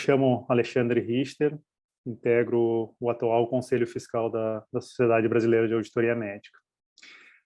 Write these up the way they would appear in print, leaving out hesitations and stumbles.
chamo Alexandre Richter, integro o atual Conselho Fiscal da Sociedade Brasileira de Auditoria Médica.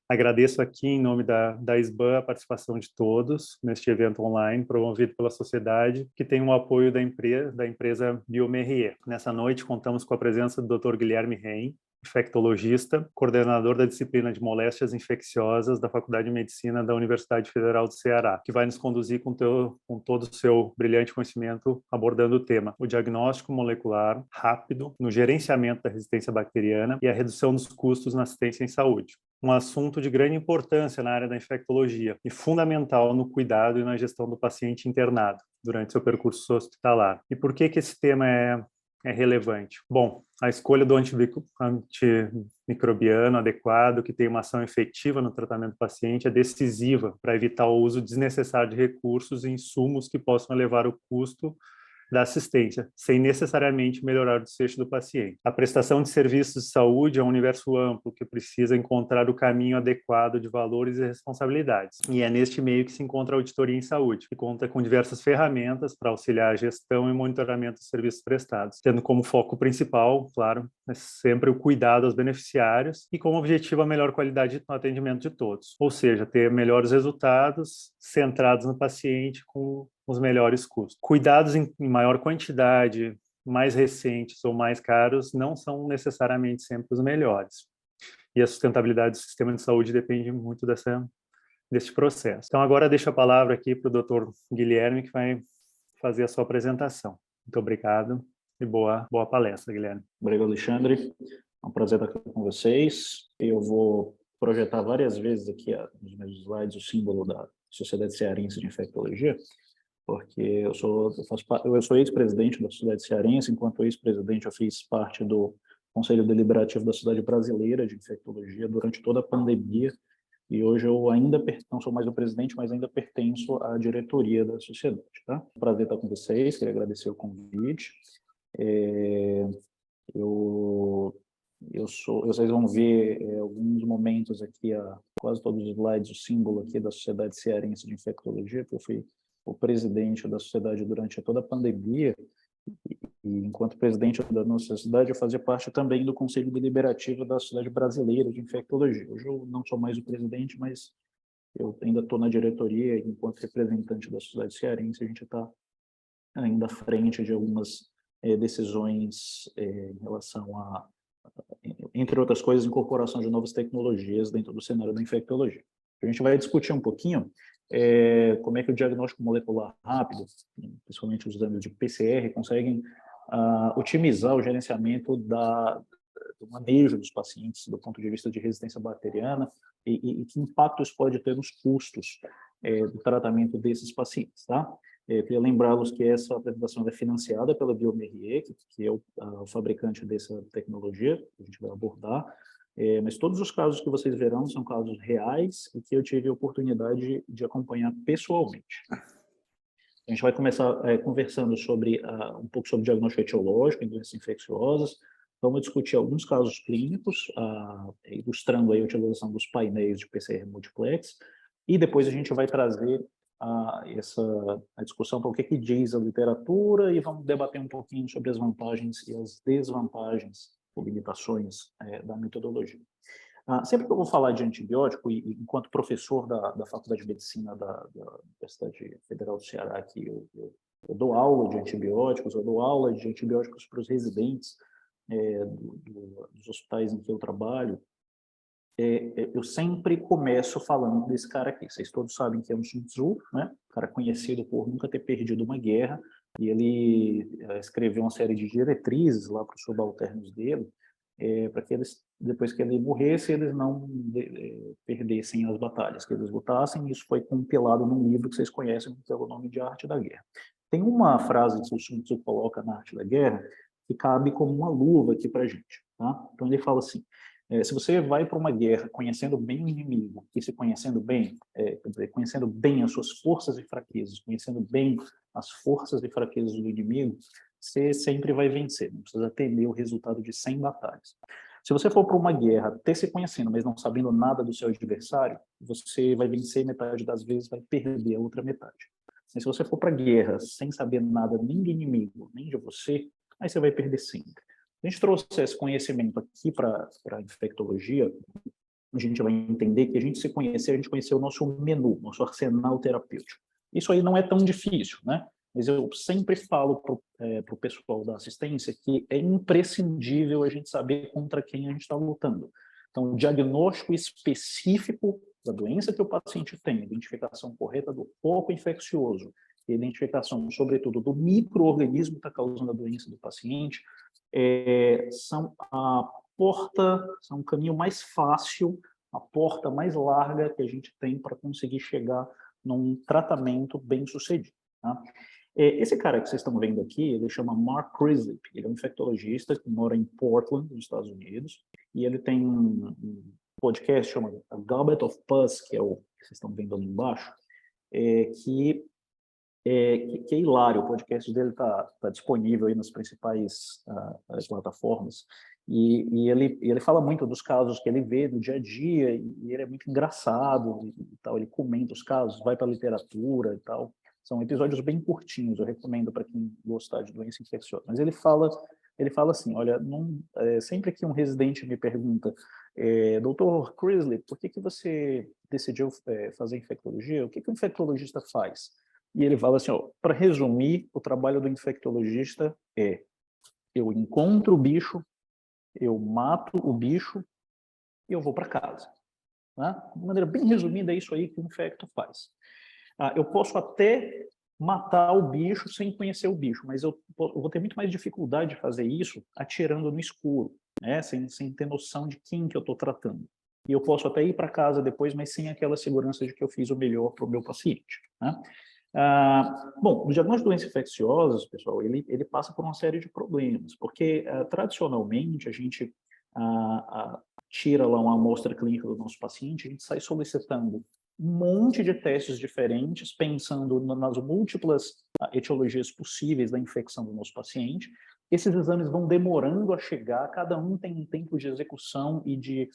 Agradeço aqui, em nome da SBAN, a participação de todos neste evento online promovido pela sociedade, que tem o apoio da empresa Biomerrier. Nessa noite, contamos com a presença do Dr. Guilherme Reim, infectologista, coordenador da disciplina de moléstias infecciosas da Faculdade de Medicina da Universidade Federal do Ceará, que vai nos conduzir com todo o seu brilhante conhecimento abordando o tema: o diagnóstico molecular rápido no gerenciamento da resistência bacteriana e a redução dos custos na assistência em saúde. Um assunto de grande importância na área da infectologia e fundamental no cuidado e na gestão do paciente internado durante seu percurso hospitalar. E por que esse tema é relevante? Bom, a escolha do antimicrobiano adequado, que tem uma ação efetiva no tratamento do paciente, é decisiva para evitar o uso desnecessário de recursos e insumos que possam elevar o custo da assistência, sem necessariamente melhorar o desfecho do paciente. A prestação de serviços de saúde é um universo amplo que precisa encontrar o caminho adequado de valores e responsabilidades. E é neste meio que se encontra a auditoria em saúde, que conta com diversas ferramentas para auxiliar a gestão e monitoramento dos serviços prestados, tendo como foco principal, claro, sempre o cuidado aos beneficiários e como objetivo a melhor qualidade no atendimento de todos, ou seja, ter melhores resultados centrados no paciente com os melhores custos. Cuidados em maior quantidade, mais recentes ou mais caros, não são necessariamente sempre os melhores. E a sustentabilidade do sistema de saúde depende muito desse processo. Então, agora deixo a palavra aqui para o Dr. Guilherme, que vai fazer a sua apresentação. Muito obrigado e boa palestra, Guilherme. Obrigado, Alexandre. É um prazer estar aqui com vocês. Eu vou projetar várias vezes aqui nos meus slides o símbolo da Sociedade Cearense de Infectologia, porque eu sou ex-presidente da Sociedade Cearense. Enquanto ex-presidente, eu fiz parte do Conselho Deliberativo da Sociedade Brasileira de Infectologia durante toda a pandemia, e hoje eu ainda não sou mais o presidente, mas ainda pertenço à diretoria da sociedade. Tá? Prazer estar com vocês, queria agradecer o convite. Vocês vão ver alguns momentos aqui, quase todos os slides, o símbolo aqui da Sociedade Cearense de Infectologia, que eu fui o presidente da sociedade durante toda a pandemia, e enquanto presidente da nossa sociedade, eu fazia parte também do Conselho Deliberativo da Sociedade Brasileira de Infectologia. Hoje eu não sou mais o presidente, mas eu ainda estou na diretoria, enquanto representante da Sociedade Cearense, a gente está ainda à frente de algumas decisões em relação a, entre outras coisas, incorporação de novas tecnologias dentro do cenário da infectologia. A gente vai discutir um pouquinho como é que o diagnóstico molecular rápido, principalmente os exames de PCR, conseguem otimizar o gerenciamento do manejo dos pacientes do ponto de vista de resistência bacteriana e que impacto isso pode ter nos custos do tratamento desses pacientes. Tá? Eu queria lembrá-los que essa apresentação é financiada pela Biomerrier, que é o fabricante dessa tecnologia que a gente vai abordar. Mas todos os casos que vocês verão são casos reais e que eu tive a oportunidade de acompanhar pessoalmente. A gente vai começar conversando um pouco sobre diagnóstico etiológico em doenças infecciosas. Vamos discutir alguns casos clínicos, ilustrando aí a utilização dos painéis de PCR multiplex. E depois a gente vai trazer a discussão para o que diz a literatura e vamos debater um pouquinho sobre as vantagens e as desvantagens ou limitações da metodologia. Sempre que eu vou falar de antibiótico, e enquanto professor da Faculdade de Medicina da Universidade Federal do Ceará, aqui, eu dou aula de antibióticos, eu dou aula de antibióticos para os residentes dos hospitais em que eu trabalho, eu sempre começo falando desse cara aqui. Vocês todos sabem que é um Sun Tzu, né? Um cara conhecido por nunca ter perdido uma guerra, e ele escreveu uma série de diretrizes lá para os subalternos dele, para que eles, depois que ele morresse, eles não perdessem as batalhas, que eles lutassem. Isso foi compilado num livro que vocês conhecem pelo nome de Arte da Guerra. Tem uma frase que o Sun Tzu coloca na Arte da Guerra que cabe como uma luva aqui para a gente. Tá? Então ele fala assim: se você vai para uma guerra conhecendo bem o inimigo e se conhecendo bem, conhecendo bem as suas forças e fraquezas, conhecendo bem as forças e fraquezas do inimigo, você sempre vai vencer, não precisa temer o resultado de 100 batalhas. Se você for para uma guerra até se conhecendo, mas não sabendo nada do seu adversário, você vai vencer metade das vezes, vai perder a outra metade. Se você for para a guerra sem saber nada nem do inimigo, nem de você, aí você vai perder sempre. A gente trouxe esse conhecimento aqui para a infectologia, a gente vai entender que a gente se conhecer, a gente conheceu o nosso menu, nosso arsenal terapêutico. Isso aí não é tão difícil, né? Mas eu sempre falo para o pessoal da assistência que é imprescindível a gente saber contra quem a gente está lutando. Então, o diagnóstico específico da doença que o paciente tem, identificação correta do foco infeccioso, identificação, sobretudo, do micro-organismo que está causando a doença do paciente, são a porta, são o caminho mais fácil, a porta mais larga que a gente tem para conseguir chegar num tratamento bem sucedido. Tá? Esse cara que vocês estão vendo aqui, ele chama Mark Crislip, ele é um infectologista que mora em Portland, nos Estados Unidos, e ele tem um podcast chamado A Goblet of Pus, que é o que vocês estão vendo ali embaixo, que é hilário. O podcast dele está disponível aí nas principais plataformas, e ele fala muito dos casos que ele vê no dia a dia, e ele é muito engraçado e tal, ele comenta os casos, vai para a literatura e tal. São episódios bem curtinhos, eu recomendo para quem gostar de doença infecciosa. Mas ele fala assim, olha, sempre que um residente me pergunta, Dr. Crislip, por que você decidiu fazer infectologia? O que o infectologista faz? E ele fala assim, para resumir, o trabalho do infectologista é: eu encontro o bicho, eu mato o bicho e eu vou para casa. Tá? De maneira bem resumida, é isso aí que o infecto faz. Eu posso até matar o bicho sem conhecer o bicho, mas eu vou ter muito mais dificuldade de fazer isso atirando no escuro, né? sem ter noção de quem que eu estou tratando. E eu posso até ir para casa depois, mas sem aquela segurança de que eu fiz o melhor para o meu paciente. Né? Bom, o diagnóstico de doenças infecciosas, pessoal, ele passa por uma série de problemas, porque tradicionalmente a gente tira lá uma amostra clínica do nosso paciente, a gente sai solicitando um monte de testes diferentes, pensando nas múltiplas etiologias possíveis da infecção do nosso paciente. Esses exames vão demorando a chegar, cada um tem um tempo de execução e de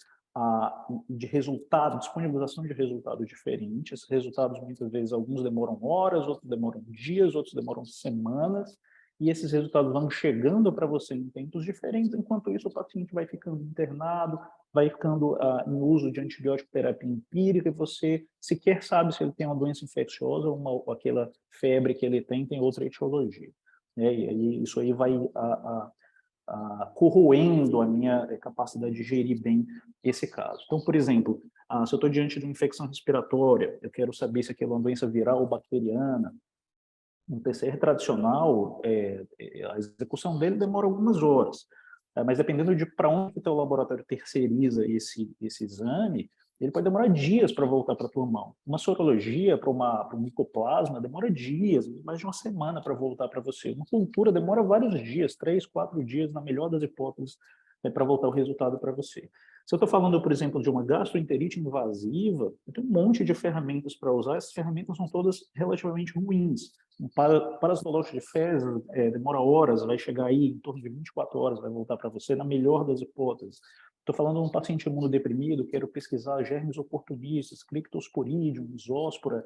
resultado, disponibilização de resultados diferentes. Esses resultados, muitas vezes, alguns demoram horas, outros demoram dias, outros demoram semanas, e esses resultados vão chegando para você em tempos diferentes. Enquanto isso, o paciente vai ficando internado, vai ficando em uso de antibiótico terapia empírica, e você sequer sabe se ele tem uma doença infecciosa ou aquela febre que ele tem outra etiologia. E aí, isso aí vai corroendo a minha capacidade de gerir bem esse caso. Então, por exemplo, se eu estou diante de uma infecção respiratória, eu quero saber se aquilo é uma doença viral ou bacteriana. Um PCR tradicional, a execução dele demora algumas horas, mas dependendo de para onde o teu laboratório terceiriza esse exame, ele pode demorar dias para voltar para a tua mão. Uma sorologia para um micoplasma demora dias, mais de uma semana para voltar para você. Uma cultura demora vários dias, 3, 4 dias, na melhor das hipóteses, para voltar o resultado para você. Se eu estou falando, por exemplo, de uma gastroenterite invasiva, eu tenho um monte de ferramentas para usar. Essas ferramentas são todas relativamente ruins. Um parasitológico de fezes demora horas, vai chegar aí em torno de 24 horas, vai voltar para você, na melhor das hipóteses. Estou falando de um paciente imunodeprimido, quero pesquisar germes oportunistas, Cryptosporidium, Zóspora,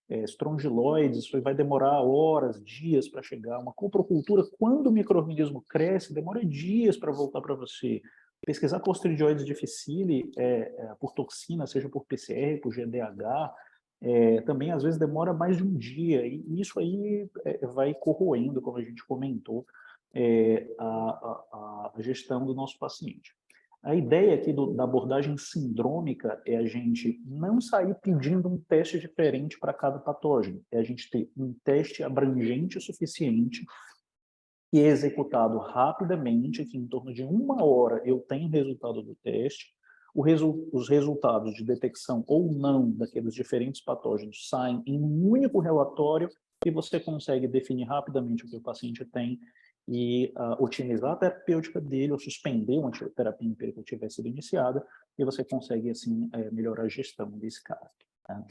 estrongiloides, isso vai demorar horas, dias para chegar. Uma coprocultura, quando o micro-organismo cresce, demora dias para voltar para você. Pesquisar Clostridioides difficile por toxina, seja por PCR, por GDH, também às vezes demora mais de um dia, e isso aí vai corroendo, como a gente comentou, a gestão do nosso paciente. A ideia aqui da abordagem sindrômica é a gente não sair pedindo um teste diferente para cada patógeno, é a gente ter um teste abrangente o suficiente e é executado rapidamente, que em torno de 1 hora eu tenho o resultado do teste, os resultados de detecção ou não daqueles diferentes patógenos saem em um único relatório e você consegue definir rapidamente o que o paciente tem e otimizar a terapêutica dele ou suspender uma terapia empírica que tivesse sido iniciada, e você consegue, assim, melhorar a gestão desse cara. Tá?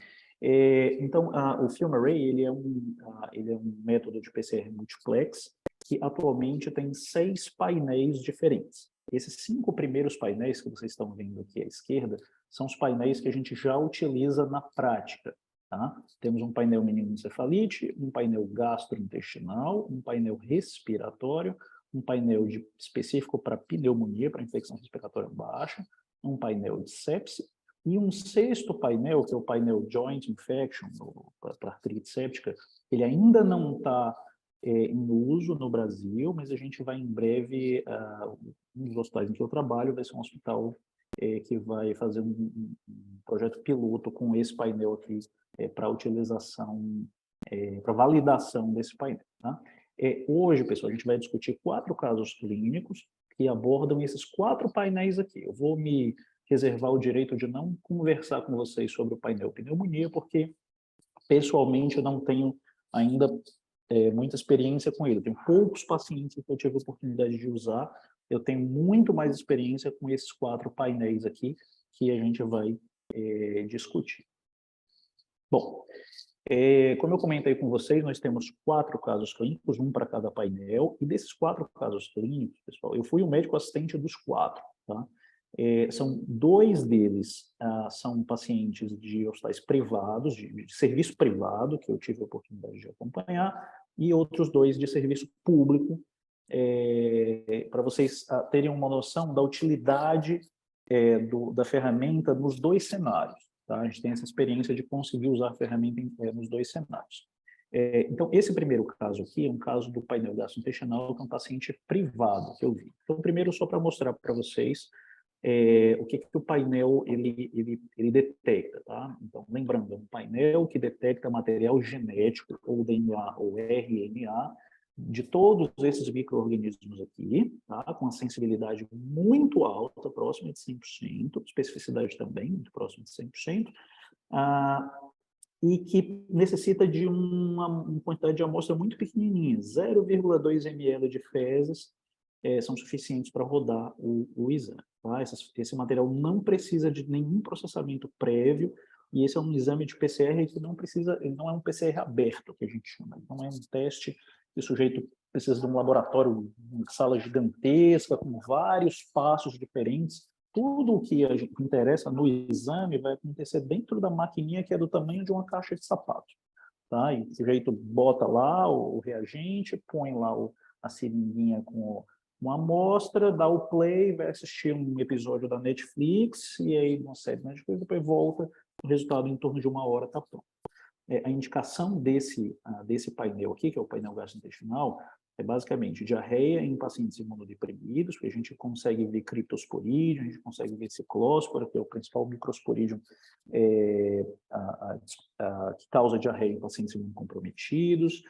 Então, o FilmArray ele é um método de PCR multiplex que atualmente tem 6 painéis diferentes. Esses 5 primeiros painéis que vocês estão vendo aqui à esquerda são os painéis que a gente já utiliza na prática. tá? Temos um painel meningoencefalite, um painel gastrointestinal, um painel respiratório, um painel específico para pneumonia, para infecção respiratória baixa, um painel de sepse, e um sexto painel, que é o painel Joint Infection, para artrite séptica. Ele ainda não está em uso no Brasil, mas a gente vai em breve, um dos hospitais em que eu trabalho vai ser um hospital que vai fazer um projeto piloto com esse painel aqui para utilização, para validação desse painel. Tá? Hoje, pessoal, a gente vai discutir 4 casos clínicos que abordam esses 4 painéis aqui. Eu vou me reservar o direito de não conversar com vocês sobre o painel pneumonia, porque, pessoalmente, eu não tenho ainda muita experiência com ele. Eu tenho poucos pacientes que eu tive a oportunidade de usar. Eu tenho muito mais experiência com esses 4 painéis aqui que a gente vai discutir. Bom, como eu comentei com vocês, nós temos 4 casos clínicos, um para cada painel, e desses 4 casos clínicos, pessoal, eu fui o médico assistente dos 4, tá? São 2 deles são pacientes de hospitais privados, de serviço privado, que eu tive a oportunidade de acompanhar, e outros 2 de serviço público, para vocês terem uma noção da utilidade da ferramenta nos 2 cenários. Tá? A gente tem essa experiência de conseguir usar a ferramenta nos 2 cenários. Então, esse primeiro caso aqui é um caso do painel gastrointestinal, que é um paciente privado que eu vi. Então, primeiro, só para mostrar para vocês o que o painel ele detecta, tá? Então, lembrando, é um painel que detecta material genético, ou DNA, ou RNA, de todos esses micro-organismos aqui, tá? Com uma sensibilidade muito alta, próxima de 100%, especificidade também, muito próxima de 100%, e que necessita de uma quantidade de amostra muito pequenininha, 0,2 ml de fezes, são suficientes para rodar o exame. Tá? Esse material não precisa de nenhum processamento prévio, e esse é um exame de PCR que não precisa, ele não é um PCR aberto, que a gente chama, não é um teste que o sujeito precisa de um laboratório, uma sala gigantesca, com vários passos diferentes. Tudo o que a gente interessa no exame vai acontecer dentro da maquininha, que é do tamanho de uma caixa de sapato. Tá? E o sujeito bota lá o reagente, põe lá a seringuinha com uma amostra, dá o play, vai assistir um episódio da Netflix, e aí uma série de Netflix, depois volta, o resultado em torno de 1 hora está pronto. A indicação desse painel aqui, que é o painel gastrointestinal, é basicamente diarreia em pacientes imunodeprimidos, porque a gente consegue ver criptosporídeo, a gente consegue ver ciclóspora, que é o principal microsporídeo que causa diarreia em pacientes imunocomprometidos,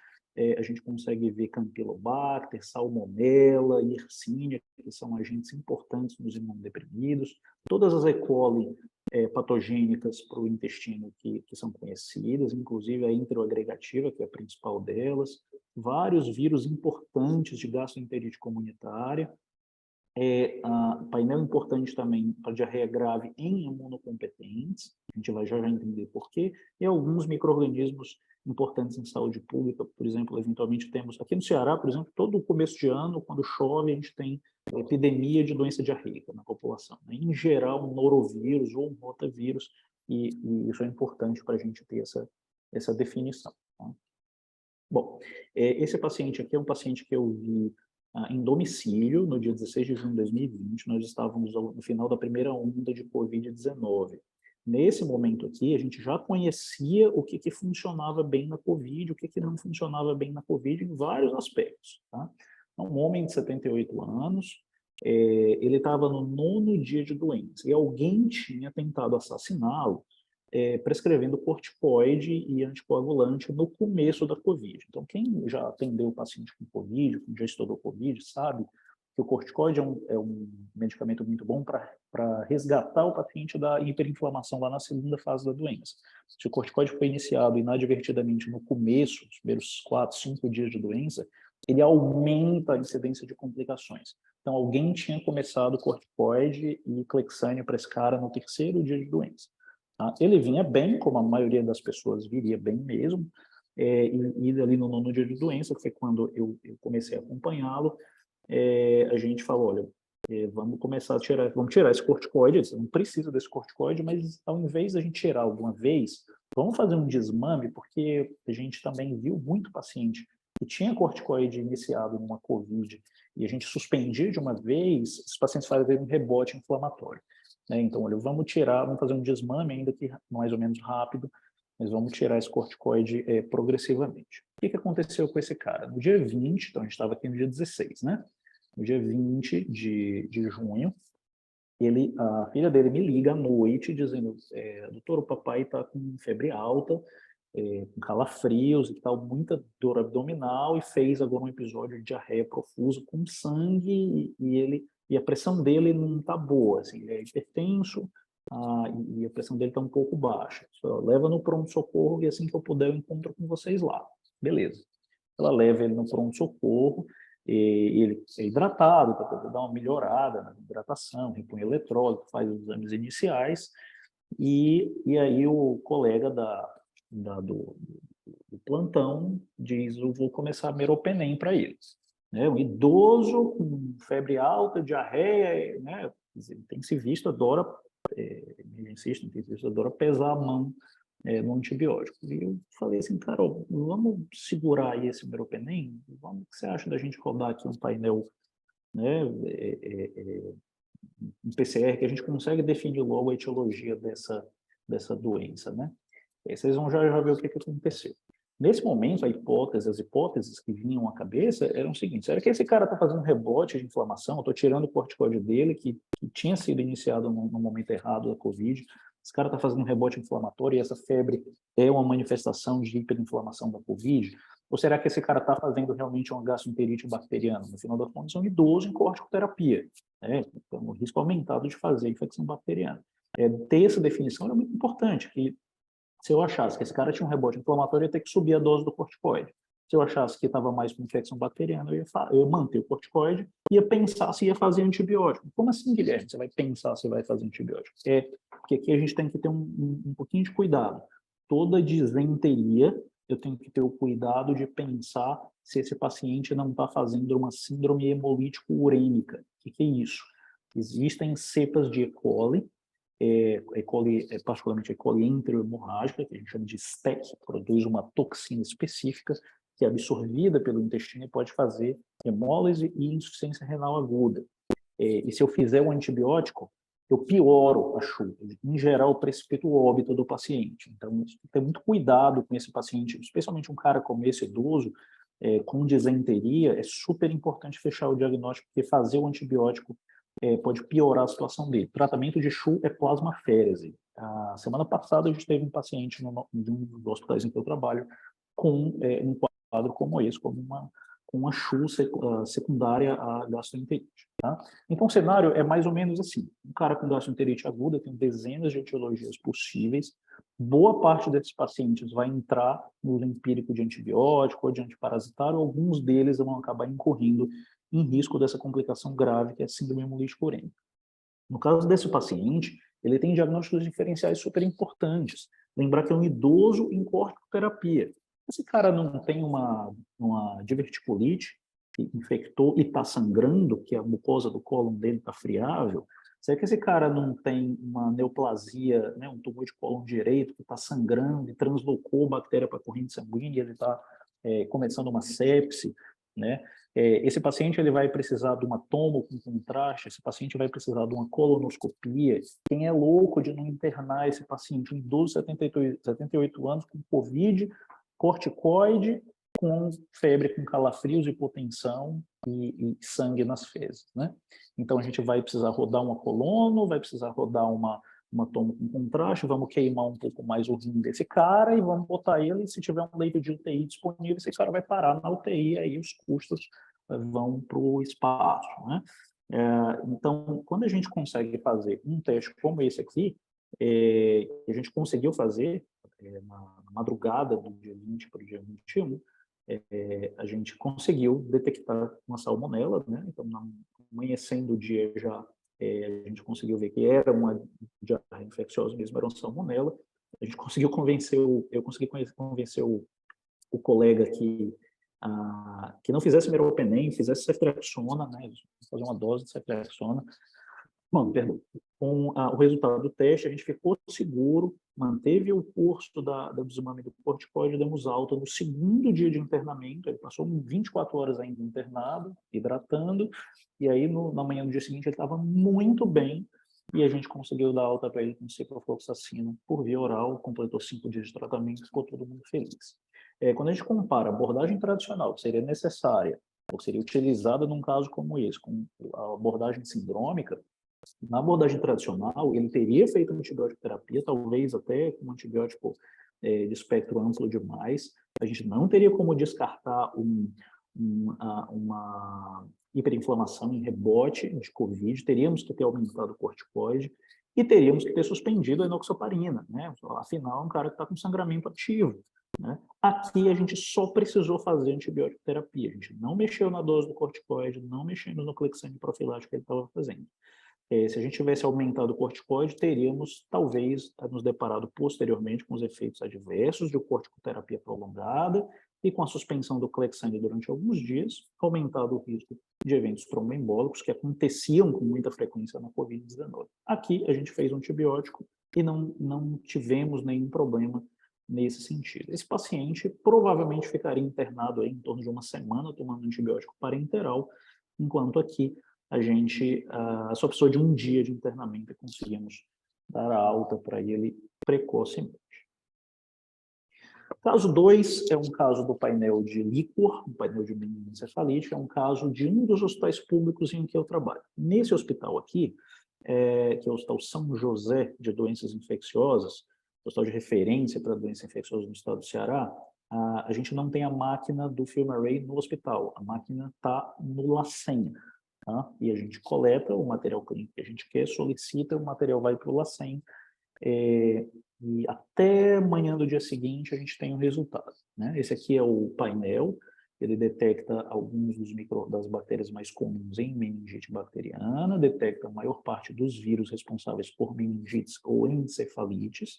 a gente consegue ver Campylobacter, Salmonella, Yersinia, que são agentes importantes nos imunodeprimidos, todas as E. coli patogênicas para o intestino que são conhecidas, inclusive a enteroagregativa, que é a principal delas, vários vírus importantes de gastroenterite comunitária, painel importante também para diarreia grave em imunocompetentes, a gente vai já entender por quê, e alguns micro-organismos importantes em saúde pública, por exemplo, eventualmente temos, aqui no Ceará, por exemplo, todo o começo de ano, quando chove, a gente tem epidemia de doença diarreica na população. Né? Em geral, um norovírus ou um rotavírus, e isso é importante para a gente ter essa definição. Tá? Bom, esse paciente aqui é um paciente que eu vi em domicílio, no dia 16 de junho de 2020, nós estávamos no final da primeira onda de Covid-19. Nesse momento aqui, a gente já conhecia o que funcionava bem na Covid, o que não funcionava bem na Covid em vários aspectos. Tá? Então, um homem de 78 anos, ele estava no 9º dia de doença, e alguém tinha tentado assassiná-lo, prescrevendo corticoide e anticoagulante no começo da Covid. Então, quem já atendeu o paciente com Covid, quem já estudou Covid, sabe que o corticoide é um medicamento muito bom para resgatar o paciente da hiperinflamação lá na segunda fase da doença. Se o corticoide foi iniciado inadvertidamente no começo, os primeiros 4, 5 dias de doença, ele aumenta a incidência de complicações. Então, alguém tinha começado corticoide e clexane para esse cara no 3º dia de doença. Tá? Ele vinha bem, como a maioria das pessoas viria bem mesmo, e ali no 9º dia de doença, que foi quando eu comecei a acompanhá-lo, a gente falou, olha, vamos começar a tirar, vamos tirar esse corticoide, você não precisa desse corticoide, mas ao invés de a gente tirar alguma vez, vamos fazer um desmame, porque a gente também viu muito paciente que tinha corticoide iniciado numa COVID e a gente suspendia de uma vez, os pacientes fazem um rebote inflamatório. Né? Então, olha, vamos fazer um desmame, ainda que mais ou menos rápido, mas vamos tirar esse corticoide progressivamente. O que aconteceu com esse cara? No dia 20, então a gente estava aqui no dia 16, né? No dia 20 de junho, a filha dele me liga à noite dizendo, doutor, o papai está com febre alta, com calafrios e tal, muita dor abdominal, e fez agora um episódio de diarreia profusa com sangue, e a pressão dele não está boa, assim, ele é hipertenso, e a pressão dele está um pouco baixa. Só leva no pronto-socorro e assim que eu puder eu encontro com vocês lá. Beleza. Ela leva ele no pronto-socorro, ele é hidratado, para poder dar uma melhorada na hidratação, repõe eletrólito, faz os exames iniciais, e aí o colega do plantão diz, eu vou começar meropenem para ele. Né? Um idoso com febre alta, diarreia, né? Tem se visto, adora, emergencista, tem se visto, adora pesar a mão no antibiótico. E eu falei assim, Carol, vamos segurar aí esse meropenem? O que você acha da gente rodar aqui um painel, né, um PCR, que a gente consegue definir logo a etiologia dessa doença, né? E aí vocês vão já ver o que aconteceu. Nesse momento, as hipóteses que vinham à cabeça eram o seguinte: será que esse cara está fazendo um rebote de inflamação? Eu estou tirando o corticóide dele, que tinha sido iniciado no momento errado da COVID. Esse cara está fazendo um rebote inflamatório e essa febre é uma manifestação de hiperinflamação da COVID? Ou será que esse cara está fazendo realmente uma gastroenterite bacteriana? No final das contas, é um idoso em corticoterapia. Né? Então, o risco aumentado de fazer infecção bacteriana. Ter essa definição é muito importante, que se eu achasse que esse cara tinha um rebote inflamatório, eu ia ter que subir a dose do corticoide. Se eu achasse que estava mais com infecção bacteriana, eu ia manter o corticoide e ia pensar se ia fazer antibiótico. Como assim, Guilherme? Você vai pensar se vai fazer antibiótico? Porque aqui a gente tem que ter um pouquinho de cuidado. Toda disenteria, eu tenho que ter o cuidado de pensar se esse paciente não está fazendo uma síndrome hemolítico-urêmica. O que é isso? Existem cepas de E. coli, particularmente a E. coli enterohemorrágica, que a gente chama de STEC, que produz uma toxina específica que é absorvida pelo intestino e pode fazer hemólise e insuficiência renal aguda. E se eu fizer um antibiótico, eu pioro a chuva. Em geral, eu precipito o óbito do paciente. Então, tem muito cuidado com esse paciente, especialmente um cara como esse idoso, com disenteria, é super importante fechar o diagnóstico, porque fazer o antibiótico pode piorar a situação dele. O tratamento de CHU é plasmaférese. A semana passada, a gente teve um paciente de um dos hospitais em que eu trabalho com um quadro como esse, com uma CHU secundária à gastroenterite. Tá? Então, o cenário é mais ou menos assim. Um cara com gastroenterite aguda tem dezenas de etiologias possíveis. Boa parte desses pacientes vai entrar no uso empírico de antibiótico ou de antiparasitário. Alguns deles vão acabar incorrendo em risco dessa complicação grave, que é a síndrome hemolítica urêmica. No caso desse paciente, ele tem diagnósticos diferenciais super importantes. Lembrar que é um idoso em corticoterapia. Esse cara não tem uma diverticulite que infectou e está sangrando, que a mucosa do cólon dele está friável? Será que esse cara não tem uma neoplasia, né, um tumor de cólon direito que está sangrando e translocou bactéria para a corrente sanguínea e ele está começando uma sepse? Né? Esse paciente ele vai precisar de uma tomo com contraste, esse paciente vai precisar de uma colonoscopia. Quem é louco de não internar esse paciente, um idoso de 78 anos, com COVID, corticoide, com febre, com calafrios, hipotensão e sangue nas fezes, né? Então, a gente vai precisar rodar uma colono, vai precisar rodar uma tomo com contraste, vamos queimar um pouco mais o rim desse cara e vamos botar ele, se tiver um leito de UTI disponível, esse cara vai parar na UTI, aí os custos vão para o espaço, né? Então, quando a gente consegue fazer um teste como esse aqui, a gente conseguiu fazer na madrugada do dia 20 para o dia 21, a gente conseguiu detectar uma salmonela, né? Então, amanhecendo o dia já, a gente conseguiu ver que era uma diarreia infecciosa mesmo, era uma salmonela. A gente conseguiu convencer, eu consegui convencer o colega que não fizesse meropenem, fizesse ceftriaxona, né? Fazer uma dose de ceftriaxona. Bom, perdão. Com o resultado do teste, a gente ficou seguro, manteve o curso do desmame do corticoide, demos alta no segundo dia de internamento, ele passou 24 horas ainda internado, hidratando, e aí na manhã do dia seguinte ele estava muito bem, e a gente conseguiu dar alta para ele com ciprofloxacina por via oral, completou 5 dias de tratamento, ficou todo mundo feliz. Quando a gente compara a abordagem tradicional, que seria necessária, ou seria utilizada num caso como esse, com a abordagem sindrômica, na abordagem tradicional, ele teria feito antibiótico terapia, talvez até com um antibiótico de espectro amplo demais. A gente não teria como descartar uma hiperinflamação em rebote de COVID, teríamos que ter aumentado o corticoide e teríamos que ter suspendido a enoxaparina, né? Afinal, é um cara que está com sangramento ativo. Né? Aqui a gente só precisou fazer antibiótico terapia, a gente não mexeu na dose do corticoide, não mexemos no clexane profilático que ele estava fazendo. Se a gente tivesse aumentado o corticoide, teríamos, talvez, nos deparado posteriormente com os efeitos adversos de corticoterapia prolongada e com a suspensão do clexane durante alguns dias, aumentado o risco de eventos tromboembólicos que aconteciam com muita frequência na COVID-19. Aqui, a gente fez um antibiótico e não tivemos nenhum problema nesse sentido. Esse paciente provavelmente ficaria internado aí em torno de uma semana tomando antibiótico parenteral, enquanto aqui a gente só precisou de um dia de internamento e conseguimos dar a alta para ele precocemente. Caso 2 é um caso do painel de líquor, um painel de meningoencefalite, é um caso de um dos hospitais públicos em que eu trabalho. Nesse hospital aqui, que é o Hospital São José de Doenças Infecciosas, hospital de referência para doenças infecciosas no estado do Ceará, a gente não tem a máquina do FilmArray no hospital, a máquina está no LACEN. Tá? E a gente coleta o material clínico que a gente quer, solicita, o material vai para o LACEN, e até amanhã do dia seguinte a gente tem o resultado. Né? Esse aqui é o painel, ele detecta alguns das bactérias mais comuns em meningite bacteriana, detecta a maior parte dos vírus responsáveis por meningites ou encefalites,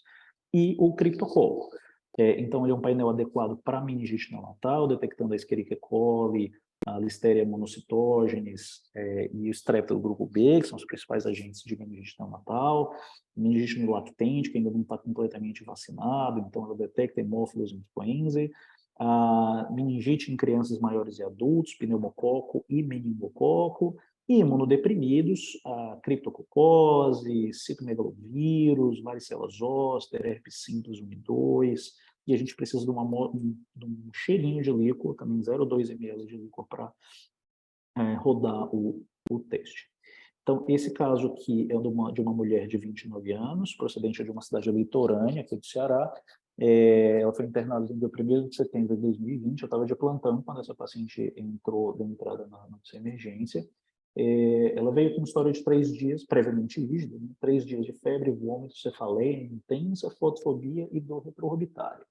e o criptococo. Então, ele é um painel adequado para meningite neonatal, detectando a Escherichia coli, a Listeria monocytogenes e o Strep do grupo B, que são os principais agentes de meningite neonatal, meningite no lactente, que ainda não está completamente vacinado, então ela detecta Haemophilus influenzae, a meningite em crianças maiores e adultos, pneumococo e meningococo, e imunodeprimidos, a criptococose, citomegalovírus, varicela zoster, herpes simples 1 e 2, e a gente precisa de um cheirinho de líquor, também 0,2 ml de líquor para rodar o teste. Então, esse caso aqui é de uma mulher de 29 anos, procedente de uma cidade litorânea aqui do Ceará. Ela foi internada no dia 1º de setembro de 2020, eu estava de plantão quando essa paciente deu entrada na nossa emergência. Ela veio com uma história de 3 dias, previamente rígida, né? 3 dias de febre, vômito, cefaleia intensa, fotofobia e dor retroorbitária.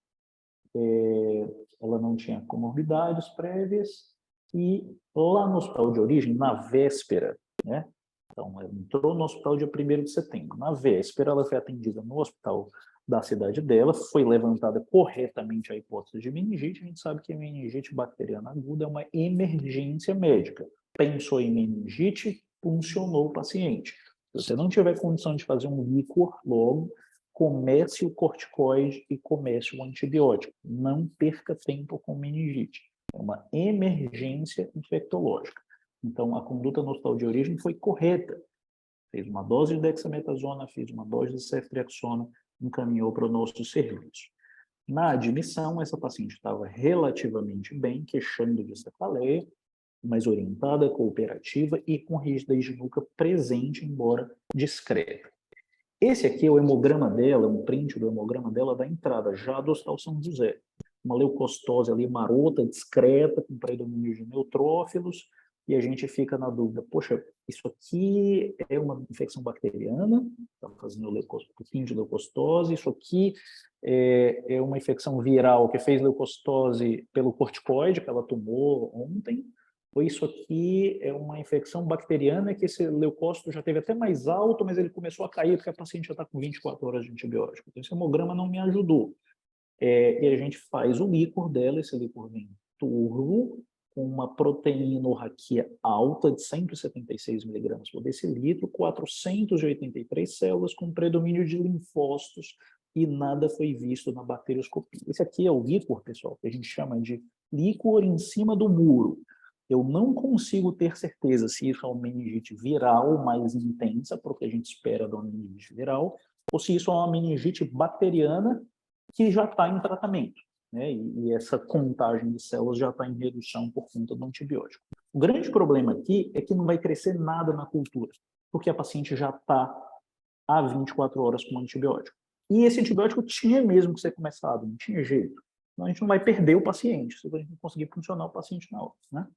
Ela não tinha comorbidades prévias e lá no hospital de origem, na véspera, né? Então, ela entrou no hospital dia 1º de setembro. Na véspera, ela foi atendida no hospital da cidade dela, foi levantada corretamente a hipótese de meningite. A gente sabe que a meningite bacteriana aguda é uma emergência médica. Pensou em meningite, funcionou o paciente. Se você não tiver condição de fazer um líquor logo, comece o corticoide e comece o antibiótico. Não perca tempo com meningite. É uma emergência infectológica. Então, a conduta no hospital de origem foi correta. Fez uma dose de dexametasona, fez uma dose de ceftriaxona, encaminhou para o nosso serviço. Na admissão, essa paciente estava relativamente bem, queixando de cefaleia, mas orientada, cooperativa e com rigidez de nuca presente, embora discreta. Esse aqui é o hemograma dela, um print do hemograma dela da entrada, já do Hospital São José. Uma leucostose ali marota, discreta, com predomínio de neutrófilos, e a gente fica na dúvida, poxa, isso aqui é uma infecção bacteriana, está fazendo um pouquinho de leucostose, isso aqui é uma infecção viral que fez leucostose pelo corticoide que ela tomou ontem, ou isso aqui é uma infecção bacteriana que esse leucócito já teve até mais alto, mas ele começou a cair porque a paciente já está com 24 horas de antibiótico. Então, esse hemograma não me ajudou. E a gente faz o líquor dela, esse líquor vem turvo, com uma proteínorraquia alta de 176 miligramas por decilitro, 483 células com predomínio de linfócitos e nada foi visto na bacterioscopia. Esse aqui é o líquor, pessoal, que a gente chama de líquor em cima do muro. Eu não consigo ter certeza se isso é uma meningite viral mais intensa, porque a gente espera de uma meningite viral, ou se isso é uma meningite bacteriana que já está em tratamento, né? E essa contagem de células já está em redução por conta do antibiótico. O grande problema aqui é que não vai crescer nada na cultura, porque a paciente já está há 24 horas com antibiótico. E esse antibiótico tinha mesmo que ser começado, não tinha jeito. Então, a gente não vai perder o paciente, se a gente não conseguir funcionar o paciente na hora, né?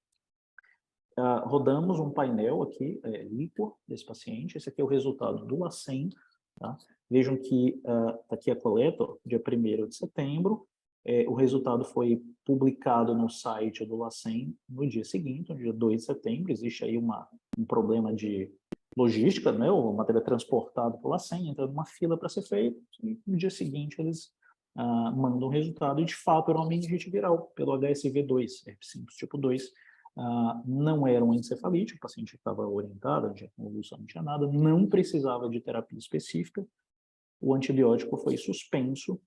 Rodamos um painel aqui, líquor, desse paciente. Esse aqui é o resultado do LACEN. Tá? Vejam que aqui a coleta, ó, dia 1º de setembro. O resultado foi publicado no site do LACEN no dia seguinte, no dia 2 de setembro. Existe aí um problema de logística, né? O material é transportado para o LACEN, entra numa fila para ser feito, e no dia seguinte eles mandam o resultado, e de fato era uma meningite viral, pelo HSV2, herpes simples tipo 2. Não era um encefalite, o paciente estava orientado, não tinha convulsão, não tinha nada, não precisava de terapia específica, o antibiótico foi suspenso.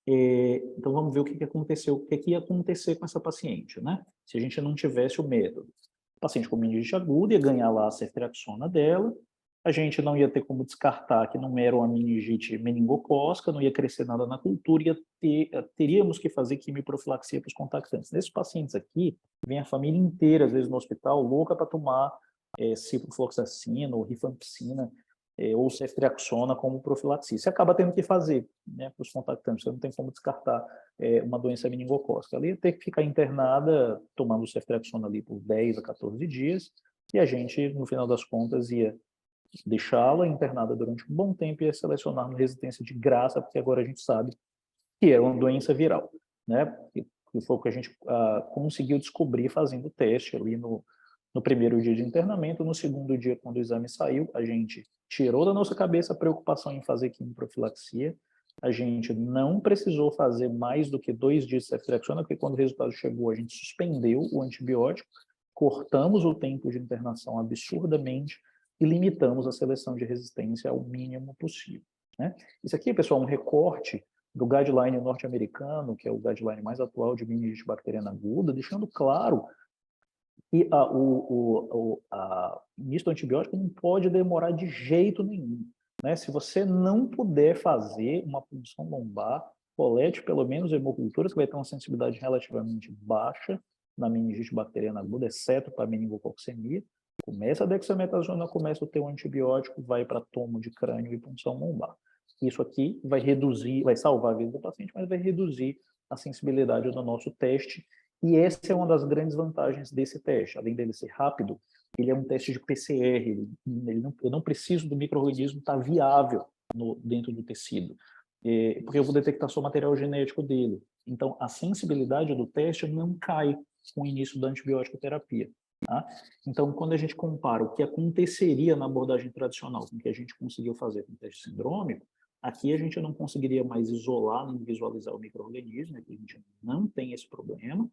Então vamos ver o que aconteceu, o que ia acontecer com essa paciente, né? Se a gente não tivesse o método. O paciente com meningite aguda ia ganhar lá a ceftriaxona dela, a gente não ia ter como descartar que não era uma meningite meningocócica, não ia crescer nada na cultura, teríamos que fazer quimioprofilaxia para os contactantes. Nesses pacientes aqui, vem a família inteira, às vezes no hospital, louca para tomar ciprofloxacina ou rifampicina, ou ceftriaxona como profilaxia. Você acaba tendo que fazer, né, para os contactantes, você não tem como descartar uma doença meningocócica. Ela ia ter que ficar internada, tomando ceftriaxona ali por 10 a 14 dias, e a gente, no final das contas, ia deixá-la internada durante um bom tempo e selecionar uma resistência de graça, porque agora a gente sabe que é uma doença viral, né? Que foi o que a gente conseguiu descobrir fazendo o teste ali no 1º dia de internamento. No 2º dia, quando o exame saiu, a gente tirou da nossa cabeça a preocupação em fazer quimioprofilaxia. A gente não precisou fazer mais do que 2 dias de ceftriaxona, porque quando o resultado chegou, a gente suspendeu o antibiótico, cortamos o tempo de internação absurdamente e limitamos a seleção de resistência ao mínimo possível, né? Isso aqui, pessoal, é um recorte do guideline norte-americano, que é o guideline mais atual de meningite bacteriana aguda, deixando claro que o início do antibiótico não pode demorar de jeito nenhum, né? Se você não puder fazer uma punção lombar, colete pelo menos hemoculturas, que vai ter uma sensibilidade relativamente baixa na meningite bacteriana aguda, exceto para a meningococcemia. Começa a dexametasona, começa o teu antibiótico, vai para tomo de crânio e punção lombar. Isso aqui vai reduzir, vai salvar a vida do paciente, mas vai reduzir a sensibilidade do nosso teste. E essa é uma das grandes vantagens desse teste. Além dele ser rápido, ele é um teste de PCR. Eu não preciso do micro-organismo estar viável dentro do tecido, porque eu vou detectar só o material genético dele. Então, a sensibilidade do teste não cai com o início da antibiótico terapia. Tá? Então, quando a gente compara o que aconteceria na abordagem tradicional com o que a gente conseguiu fazer com o teste sindrômico, aqui a gente não conseguiria mais isolar nem visualizar o micro-organismo, aqui a gente não tem esse problema.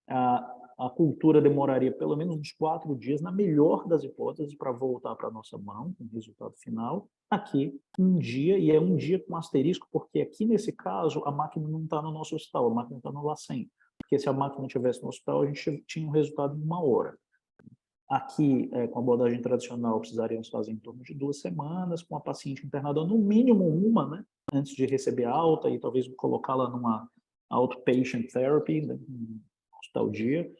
A cultura demoraria pelo menos uns 4 dias, na melhor das hipóteses, para voltar para a nossa mão, com o resultado final. Aqui, um dia, e é um dia com asterisco, porque aqui nesse caso a máquina não está no nosso hospital, a máquina está no LACEN. Porque se a máquina estivesse no hospital, a gente tinha um resultado em 1 hora. Aqui, com a abordagem tradicional, precisaríamos fazer em torno de 2 semanas, com a paciente internada no mínimo uma, né, antes de receber alta, e talvez colocá-la numa outpatient therapy, né, um hospital dia.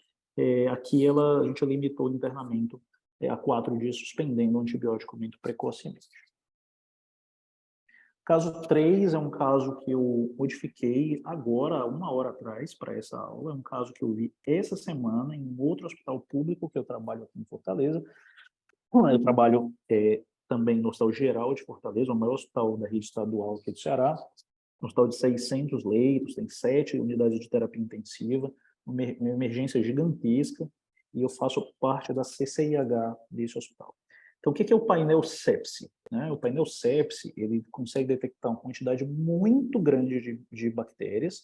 Aqui a gente limitou o internamento a 4 dias, suspendendo o antibiótico muito precocemente. Caso 3 é um caso que eu modifiquei agora, 1 hora atrás, para essa aula. É um caso que eu vi essa semana em outro hospital público que eu trabalho aqui em Fortaleza. Eu trabalho também no Hospital Geral de Fortaleza, o maior hospital da rede estadual aqui do Ceará. Um hospital de 600 leitos, tem 7 unidades de terapia intensiva, uma emergência gigantesca, e eu faço parte da CCIH desse hospital. Então, o que é o painel sepsi? O painel sepsi, ele consegue detectar uma quantidade muito grande de bactérias,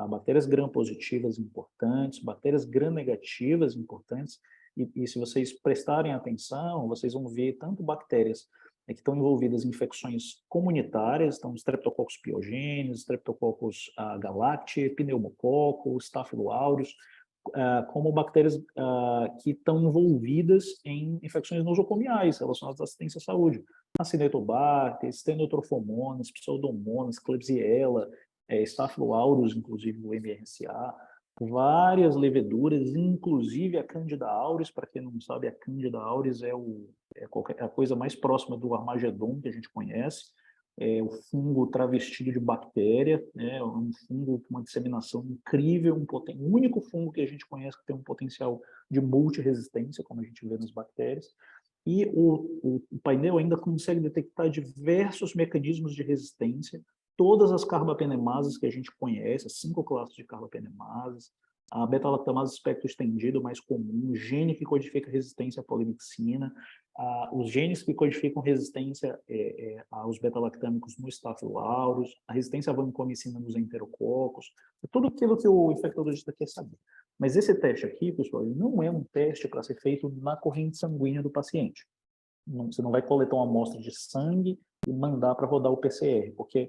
bactérias gram-positivas importantes, bactérias gram-negativas importantes, e se vocês prestarem atenção, vocês vão ver tanto bactérias que estão envolvidas em infecções comunitárias, então Streptococcus pyogenes, Streptococcus galactiae, Pneumococcus, Staphylo aureus, como bactérias que estão envolvidas em infecções nosocomiais relacionadas à assistência à saúde. Acinetobacter, Stenotrophomonas, Pseudomonas, Klebsiella, Staphylo aureus, inclusive o MRSA, várias leveduras, inclusive a Candida auris. Para quem não sabe, a Candida auris é a coisa mais próxima do Armagedon que a gente conhece. É o fungo travestido de bactéria, né? Um fungo com uma disseminação incrível, o único fungo que a gente conhece que tem um potencial de multiresistência, como a gente vê nas bactérias. E o painel ainda consegue detectar diversos mecanismos de resistência, todas as carbapenemases que a gente conhece, as 5 classes de carbapenemases, a beta-lactamase espectro estendido mais comum, o gene que codifica resistência à polimixina, os genes que codificam resistência aos beta-lactâmicos no Staphylo aureus, a resistência à vancomicina nos enterococos, tudo aquilo que o infectologista quer saber. Mas esse teste aqui, pessoal, ele não é um teste para ser feito na corrente sanguínea do paciente. Você não vai coletar uma amostra de sangue e mandar para rodar o PCR, porque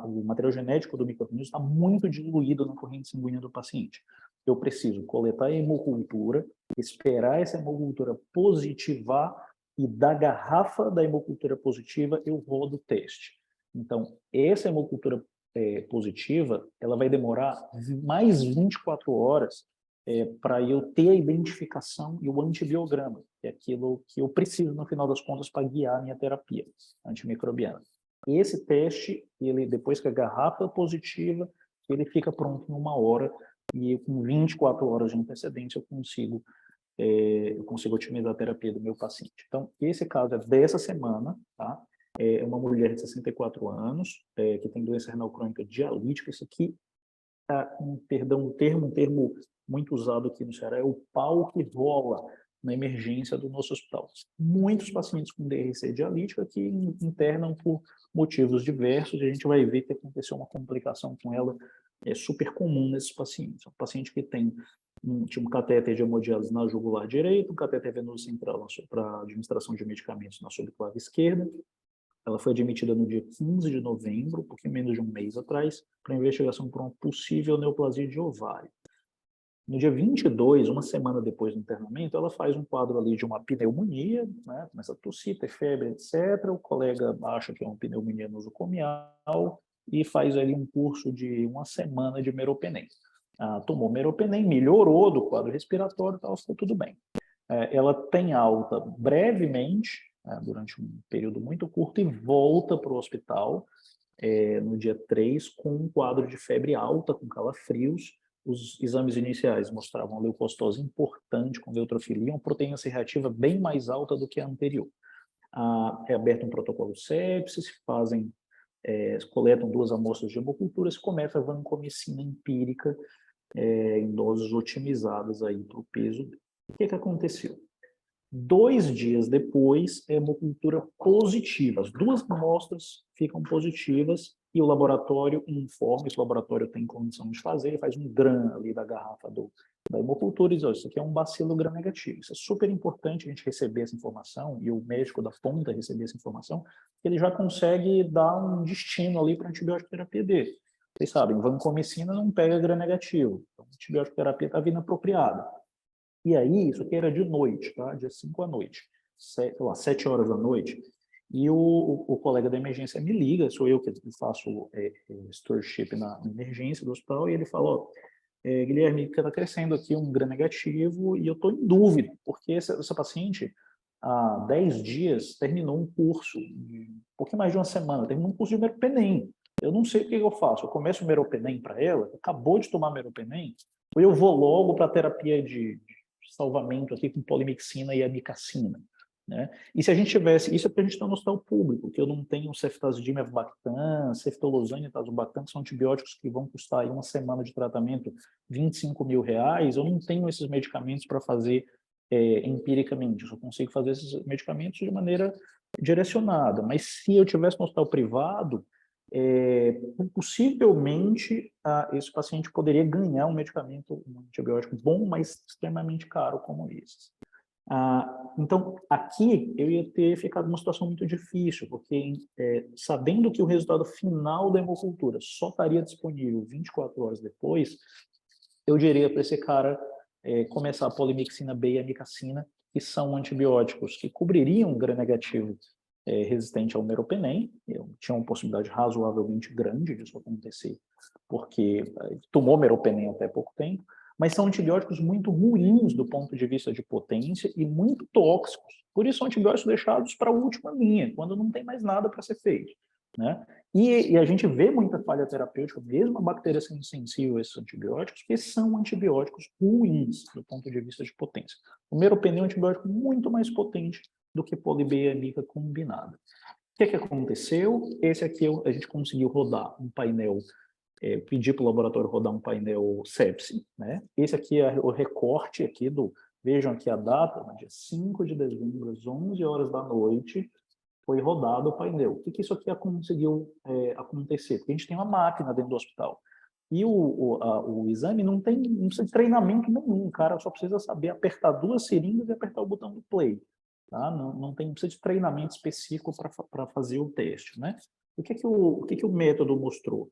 o material genético do micro-organismo está muito diluído na corrente sanguínea do paciente. Eu preciso coletar a hemocultura, esperar essa hemocultura positivar e da garrafa da hemocultura positiva eu rodo o teste. Então, essa hemocultura positiva, ela vai demorar mais 24 horas para eu ter a identificação e o antibiograma, que é aquilo que eu preciso, no final das contas, para guiar a minha terapia antimicrobiana. Esse teste, ele, depois que a garrafa é positiva, ele fica pronto em 1 hora, e com 24 horas de antecedência eu consigo otimizar a terapia do meu paciente. Então, esse caso é dessa semana, tá? É uma mulher de 64 anos, que tem doença renal crônica dialítica. Isso aqui, um termo muito usado aqui no Ceará, é o pau que rola na emergência do nosso hospital. Muitos pacientes com DRC dialítica que internam por motivos diversos, e a gente vai ver que aconteceu uma complicação com ela, super comum nesses pacientes. É um paciente que tinha um catéter de hemodiálise na jugular direita, um catéter venoso central para administração de medicamentos na subclave esquerda. Ela foi admitida no dia 15 de novembro, um pouquinho menos de um mês atrás, para investigação por uma possível neoplasia de ovário. No dia 22, uma semana depois do internamento, ela faz um quadro ali de uma pneumonia, né? Começa a tossir, ter febre, etc. O colega acha que é uma pneumonia nosocomial e faz ali um curso de 1 semana de meropenem. Tomou meropenem, melhorou do quadro respiratório, tal, ficou tudo bem. Ela tem alta brevemente, durante um período muito curto, e volta para o hospital no dia 3 com um quadro de febre alta, com calafrios. Os exames iniciais mostravam leucocitose importante, com neutrofilia, uma proteína C reativa bem mais alta do que a anterior. É aberto um protocolo sepsis, coletam 2 amostras de hemocultura, se começa a vancomicina empírica em doses otimizadas aí para o peso. O que aconteceu? 2 dias depois, é hemocultura positiva. As 2 amostras ficam positivas e o laboratório informa, esse laboratório tem condição de fazer, ele faz um gram ali da garrafa da hemocultura e diz, isso aqui é um bacilo gram negativo. Isso é super importante a gente receber essa informação, e o médico da ponta receber essa informação, ele já consegue dar um destino ali para a antibiótico terapia dele. Vocês sabem, vancomicina não pega gram negativo, então a antibiótico terapia está vindo apropriada. E aí, isso aqui era de noite, tá? Dia 5 à noite, 7 horas da noite, e o colega da emergência me liga, sou eu que faço stewardship na emergência do hospital, e ele falou, Guilherme, está crescendo aqui um gram negativo, e eu estou em dúvida, porque essa paciente, há 10 dias, terminou um curso, um pouquinho mais de 1 semana, terminou um curso de meropenem. Eu não sei o que eu faço, eu começo o meropenem para ela, acabou de tomar meropenem, ou eu vou logo para a terapia de salvamento aqui com polimixina e amicacina, né? E se a gente tivesse, isso é porque a gente está no hospital público, que eu não tenho ceftazidime avibactam, ceftolozane e tazobactam, que são antibióticos que vão custar aí 1 semana de tratamento R$25 mil, eu não tenho esses medicamentos para fazer empiricamente, eu só consigo fazer esses medicamentos de maneira direcionada, mas se eu tivesse no hospital privado, possivelmente esse paciente poderia ganhar um medicamento, um antibiótico bom, mas extremamente caro como esse. Então, aqui eu ia ter ficado numa situação muito difícil, porque sabendo que o resultado final da hemocultura só estaria disponível 24 horas depois, eu diria para esse cara começar a polimixina B e a amicacina, que são antibióticos que cobririam o gram-negativo resistente ao meropenem. Eu tinha uma possibilidade razoavelmente grande disso acontecer, porque tomou meropenem até pouco tempo, mas são antibióticos muito ruins do ponto de vista de potência e muito tóxicos. Por isso, são antibióticos deixados para a última linha, quando não tem mais nada para ser feito, né? E a gente vê muita falha terapêutica, mesmo a bactéria sendo sensível a esses antibióticos, que são antibióticos ruins do ponto de vista de potência. O meropenem é um antibiótico muito mais potente do que poli-B e amica combinada. O que aconteceu? Esse aqui a gente conseguiu rodar um painel, pedir para o laboratório rodar um painel sepsi, né? Esse aqui é o recorte aqui vejam aqui a data, no dia 5 de dezembro, às 11 horas da noite, foi rodado o painel. O que isso aqui conseguiu acontecer? Porque a gente tem uma máquina dentro do hospital. E o exame não precisa de treinamento nenhum, o cara só precisa saber apertar 2 seringas e apertar o botão do play. Tá? Não precisa de treinamento específico para fazer o teste, né? O que o método mostrou?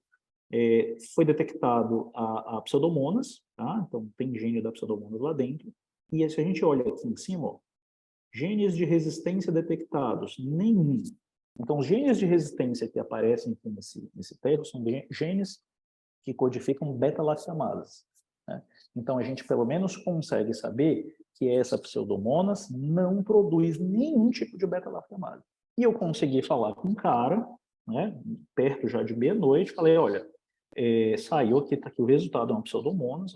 Foi detectado a pseudomonas, tá? Então tem gene da pseudomonas lá dentro, e se a gente olha aqui em cima, ó, genes de resistência detectados, nenhum. Então, os genes de resistência que aparecem aqui nesse termo são genes que codificam beta-lactamases, né? Então, a gente pelo menos consegue saber que essa pseudomonas não produz nenhum tipo de beta-lactamase. E eu consegui falar com um cara, né, perto já de meia-noite, falei, olha, saiu aqui, está aqui o resultado, é uma pseudomonas,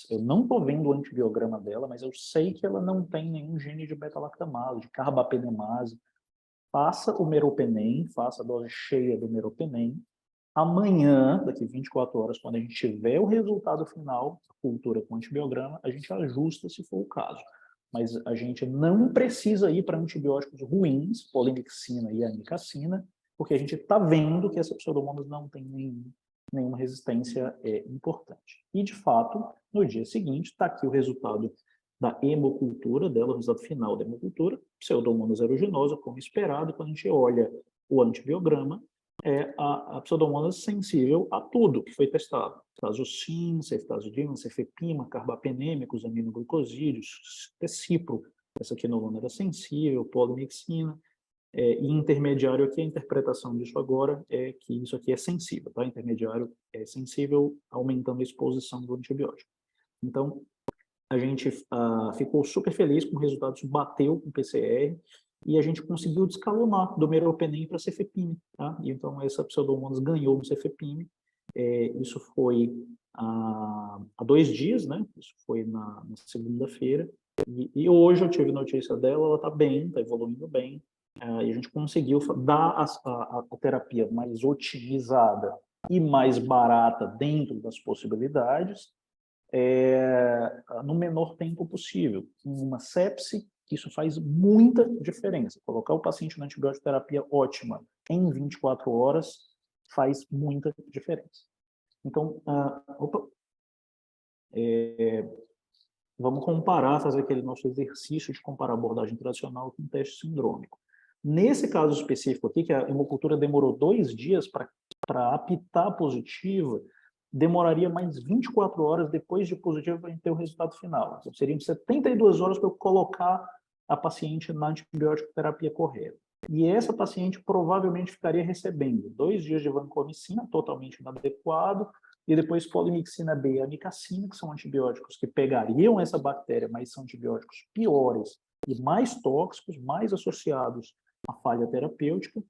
eu não estou vendo o antibiograma dela, mas eu sei que ela não tem nenhum gene de beta-lactamase, de carbapenemase. Faça o meropenem, faça a dose cheia do meropenem. Amanhã, daqui 24 horas, quando a gente tiver o resultado final, a cultura com antibiograma, a gente ajusta se for o caso. Mas a gente não precisa ir para antibióticos ruins, polimixina e amicacina, porque a gente está vendo que essa pseudomonas não tem nenhuma resistência importante. E, de fato, no dia seguinte, está aqui o resultado da hemocultura dela, o resultado final da hemocultura, pseudomonas aeruginosa, como esperado. Quando a gente olha o antibiograma, a pseudomonas sensível a tudo que foi testado. Tazocin, ceftazidima, cefepima, carbapenêmicos, aminoglucosídeos, cipro, essa quinolona era sensível, polimixina, e intermediário aqui, a interpretação disso agora é que isso aqui é sensível, tá? Intermediário é sensível, aumentando a exposição do antibiótico. Então, a gente ficou super feliz com o resultado, isso bateu com o PCR, e a gente conseguiu descalonar do meropenem para cefepime, tá? E então essa pseudomonas ganhou no cefepime. Isso foi há 2 dias, né? Isso foi na segunda-feira, e hoje eu tive notícia dela, ela está bem, está evoluindo bem, e a gente conseguiu dar a terapia mais otimizada e mais barata dentro das possibilidades, no menor tempo possível. Em uma sepse, isso faz muita diferença. Colocar o paciente na antibiótico terapia ótima em 24 horas faz muita diferença. Então, vamos comparar, fazer aquele nosso exercício de comparar a abordagem tradicional com o teste sindrômico. Nesse caso específico aqui, que a hemocultura demorou 2 dias para apitar positiva, demoraria mais 24 horas depois de positivo para a gente ter o resultado final. Então, seriam 72 horas para eu colocar a paciente na antibiótico terapia correta. E essa paciente provavelmente ficaria recebendo 2 dias de vancomicina, totalmente inadequado, e depois polimixina B e amicacina, que são antibióticos que pegariam essa bactéria, mas são antibióticos piores e mais tóxicos, mais associados à falha terapêutica.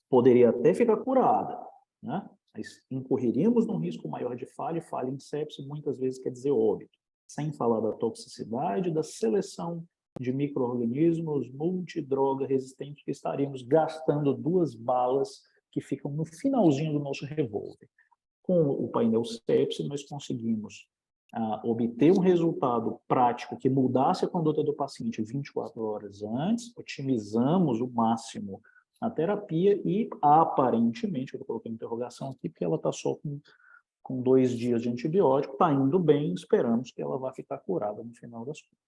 Poderia até ficar curada, né? Mas incorreríamos num risco maior de falha, e falha em sepse muitas vezes quer dizer óbito, sem falar da toxicidade, da seleção de micro-organismos multidroga resistentes, que estaríamos gastando 2 balas que ficam no finalzinho do nosso revólver. Com o painel sepse, nós conseguimos obter um resultado prático que mudasse a conduta do paciente 24 horas antes, otimizamos o máximo a terapia e, aparentemente, eu coloquei uma interrogação aqui, porque ela está só com 2 dias de antibiótico, está indo bem, esperamos que ela vá ficar curada no final das contas.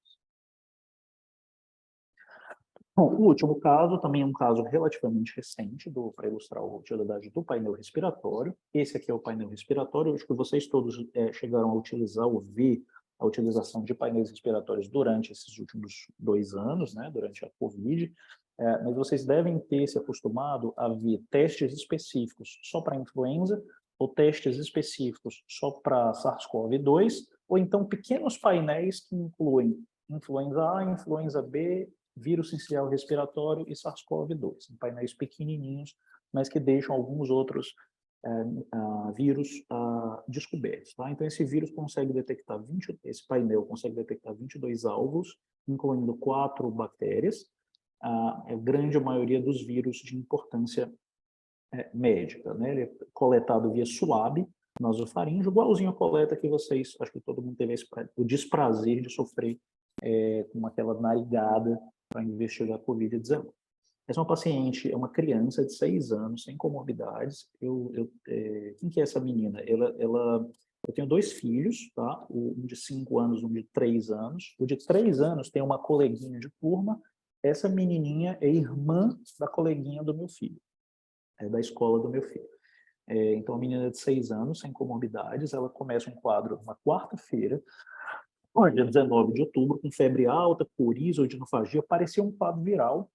Bom, o último caso também é um caso relativamente recente, para ilustrar a utilidade do painel respiratório. Esse aqui é o painel respiratório, acho que vocês todos chegaram a utilizar ou ver a utilização de painéis respiratórios durante esses últimos 2 anos, né, durante a Covid, mas vocês devem ter se acostumado a ver testes específicos só para influenza, ou testes específicos só para SARS-CoV-2, ou então pequenos painéis que incluem influenza A, influenza B, vírus sincicial respiratório e SARS-CoV-2, painéis pequenininhos, mas que deixam alguns outros vírus descobertos. Tá? Então, esse vírus consegue detectar esse painel consegue detectar 22 alvos, incluindo 4 bactérias, a grande maioria dos vírus de importância médica. Né? Ele é coletado via suave, nasofaringe, igualzinho a coleta que vocês, acho que todo mundo teve o desprazer de sofrer com aquela narigada para investigar a Covid-19. Essa é uma paciente, é uma criança de 6 anos, sem comorbidades. Quem que é essa menina? Eu tenho 2 filhos, tá? Um de 5 anos, um de 3 anos. O de 3 anos tem uma coleguinha de turma. Essa menininha é irmã da coleguinha do meu filho, da escola do meu filho. Então, a menina de 6 anos, sem comorbidades, ela começa um quadro numa quarta-feira, dia 19 de outubro, com febre alta, coriza, odinofagia, parecia um quadro viral.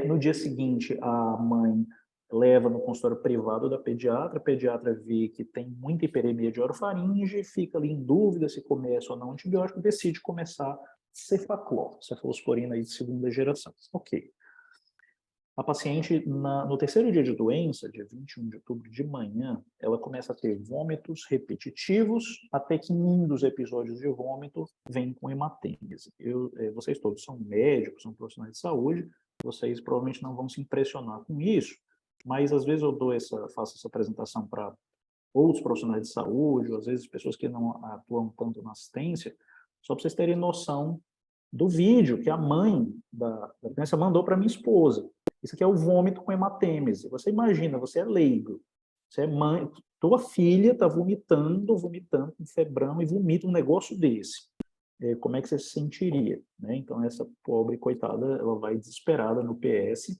No dia seguinte, a mãe leva no consultório privado da pediatra, a pediatra vê que tem muita hiperemia de orofaringe, fica ali em dúvida se começa ou não antibiótico, decide começar cefaclor, cefalosporina aí de 2ª geração. Ok. A paciente, no 3º dia de doença, dia 21 de outubro de manhã, ela começa a ter vômitos repetitivos, até que um dos episódios de vômito vem com hematêmese. Vocês todos são médicos, são profissionais de saúde, vocês provavelmente não vão se impressionar com isso, mas às vezes eu faço essa apresentação para outros profissionais de saúde, ou às vezes pessoas que não atuam tanto na assistência, só para vocês terem noção do vídeo que a mãe da criança mandou para minha esposa. Isso aqui é o vômito com hematêmese. Você imagina, você é leigo, você é mãe, tua filha está vomitando com febrão e vomita um negócio desse. Como é que você se sentiria? Né? Então, essa pobre coitada, ela vai desesperada no PS.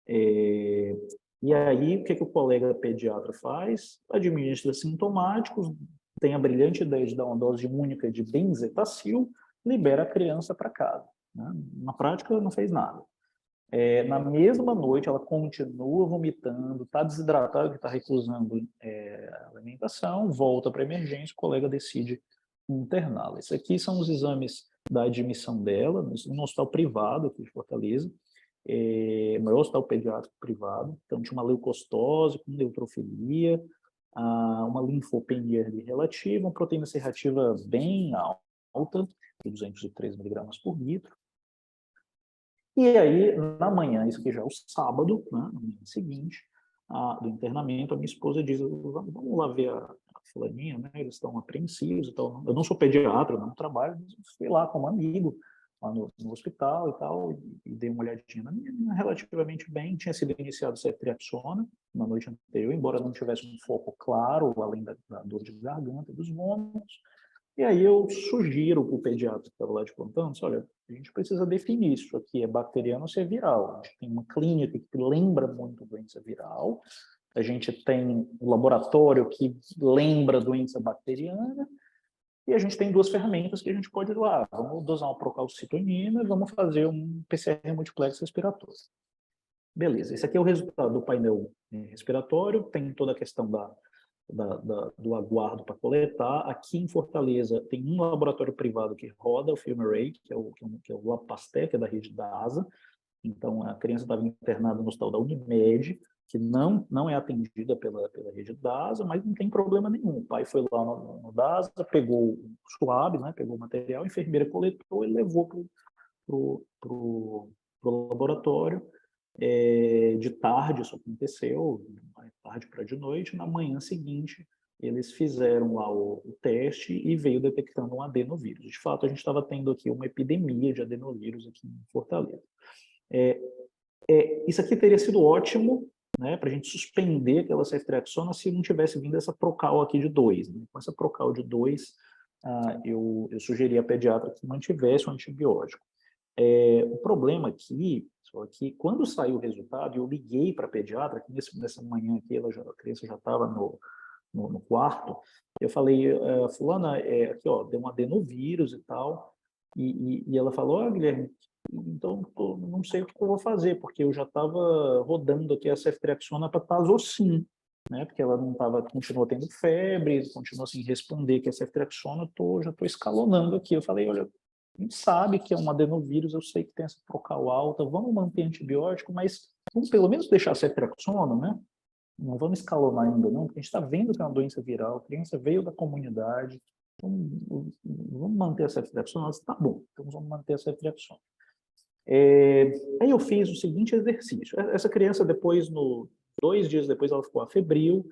E aí, o que o colega pediatra faz? Administra sintomáticos, tem a brilhante ideia de dar uma dose única de benzetacil, libera a criança para casa. Né? Na prática, não fez nada. Na mesma noite, ela continua vomitando, está desidratada, está recusando a alimentação, volta para a emergência, o colega decide interná-la. Esses aqui são os exames da admissão dela, no hospital privado aqui de Fortaleza, maior hospital pediátrico privado. Então, tinha uma leucostose com neutrofilia, uma linfopenia relativa, uma proteína C reativa bem alta, de 203 miligramas por litro. E aí, na manhã, isso aqui já é o sábado, né, no dia seguinte, do internamento, a minha esposa diz, vamos lá ver a fulaninha, né, eles estão apreensivos e tal. Eu não sou pediatra, não trabalho, mas fui lá como amigo, lá no hospital e tal, e dei uma olhadinha na menina, relativamente bem, tinha sido iniciado ceftriaxona na noite anterior, embora não tivesse um foco claro, além da dor de garganta, dos vômitos. E aí eu sugiro para o pediatra que estava lá de plantão, olha, a gente precisa definir isso aqui, é bacteriano ou se é viral. A gente tem uma clínica que lembra muito doença viral, a gente tem um laboratório que lembra doença bacteriana, e a gente tem 2 ferramentas que a gente pode usar. Vamos dosar uma procalcitonina e vamos fazer um PCR multiplex respiratório. Beleza, esse aqui é o resultado do painel respiratório, tem toda a questão do aguardo para coletar. Aqui em Fortaleza tem um laboratório privado que roda o FilmArray, que é o LabPasteur, que é da rede da ASA. Então, a criança estava internada no hospital da Unimed, que não é atendida pela rede da ASA, mas não tem problema nenhum. O pai foi lá no DASA, pegou o suave, né, pegou o material, a enfermeira coletou e levou para o laboratório. De tarde isso aconteceu, tarde para de noite. Na manhã seguinte, eles fizeram lá o teste e veio detectando um adenovírus. De fato, a gente estava tendo aqui uma epidemia de adenovírus aqui em Fortaleza. Isso aqui teria sido ótimo, né, para a gente suspender aquela ceftriaxona se não tivesse vindo essa Procal aqui de 2. Né? Com essa Procal de 2, eu sugeri à pediatra que mantivesse o antibiótico. O problema aqui, só que quando saiu o resultado, eu liguei para a pediatra, que nessa manhã aqui a criança já estava no quarto, eu falei, fulana, aqui ó, deu um adenovírus e tal, e ela falou, Guilherme, então não sei o que eu vou fazer, porque eu já estava rodando aqui a ceftriaxona para tazocin, né, porque ela não estava, continuou tendo febre, continuou sem responder que a ceftriaxona, já estou escalonando aqui. Eu falei, olha, a gente sabe que é um adenovírus, eu sei que tem essa Procal alta, vamos manter antibiótico, mas vamos pelo menos deixar a ceftriaxona, né? Não vamos escalonar ainda não, porque a gente está vendo que é uma doença viral, a criança veio da comunidade, então vamos manter a ceftriaxona? Tá bom, então vamos manter a ceftriaxona. Aí eu fiz o seguinte exercício. Essa criança depois, 2 dias depois, ela ficou afebril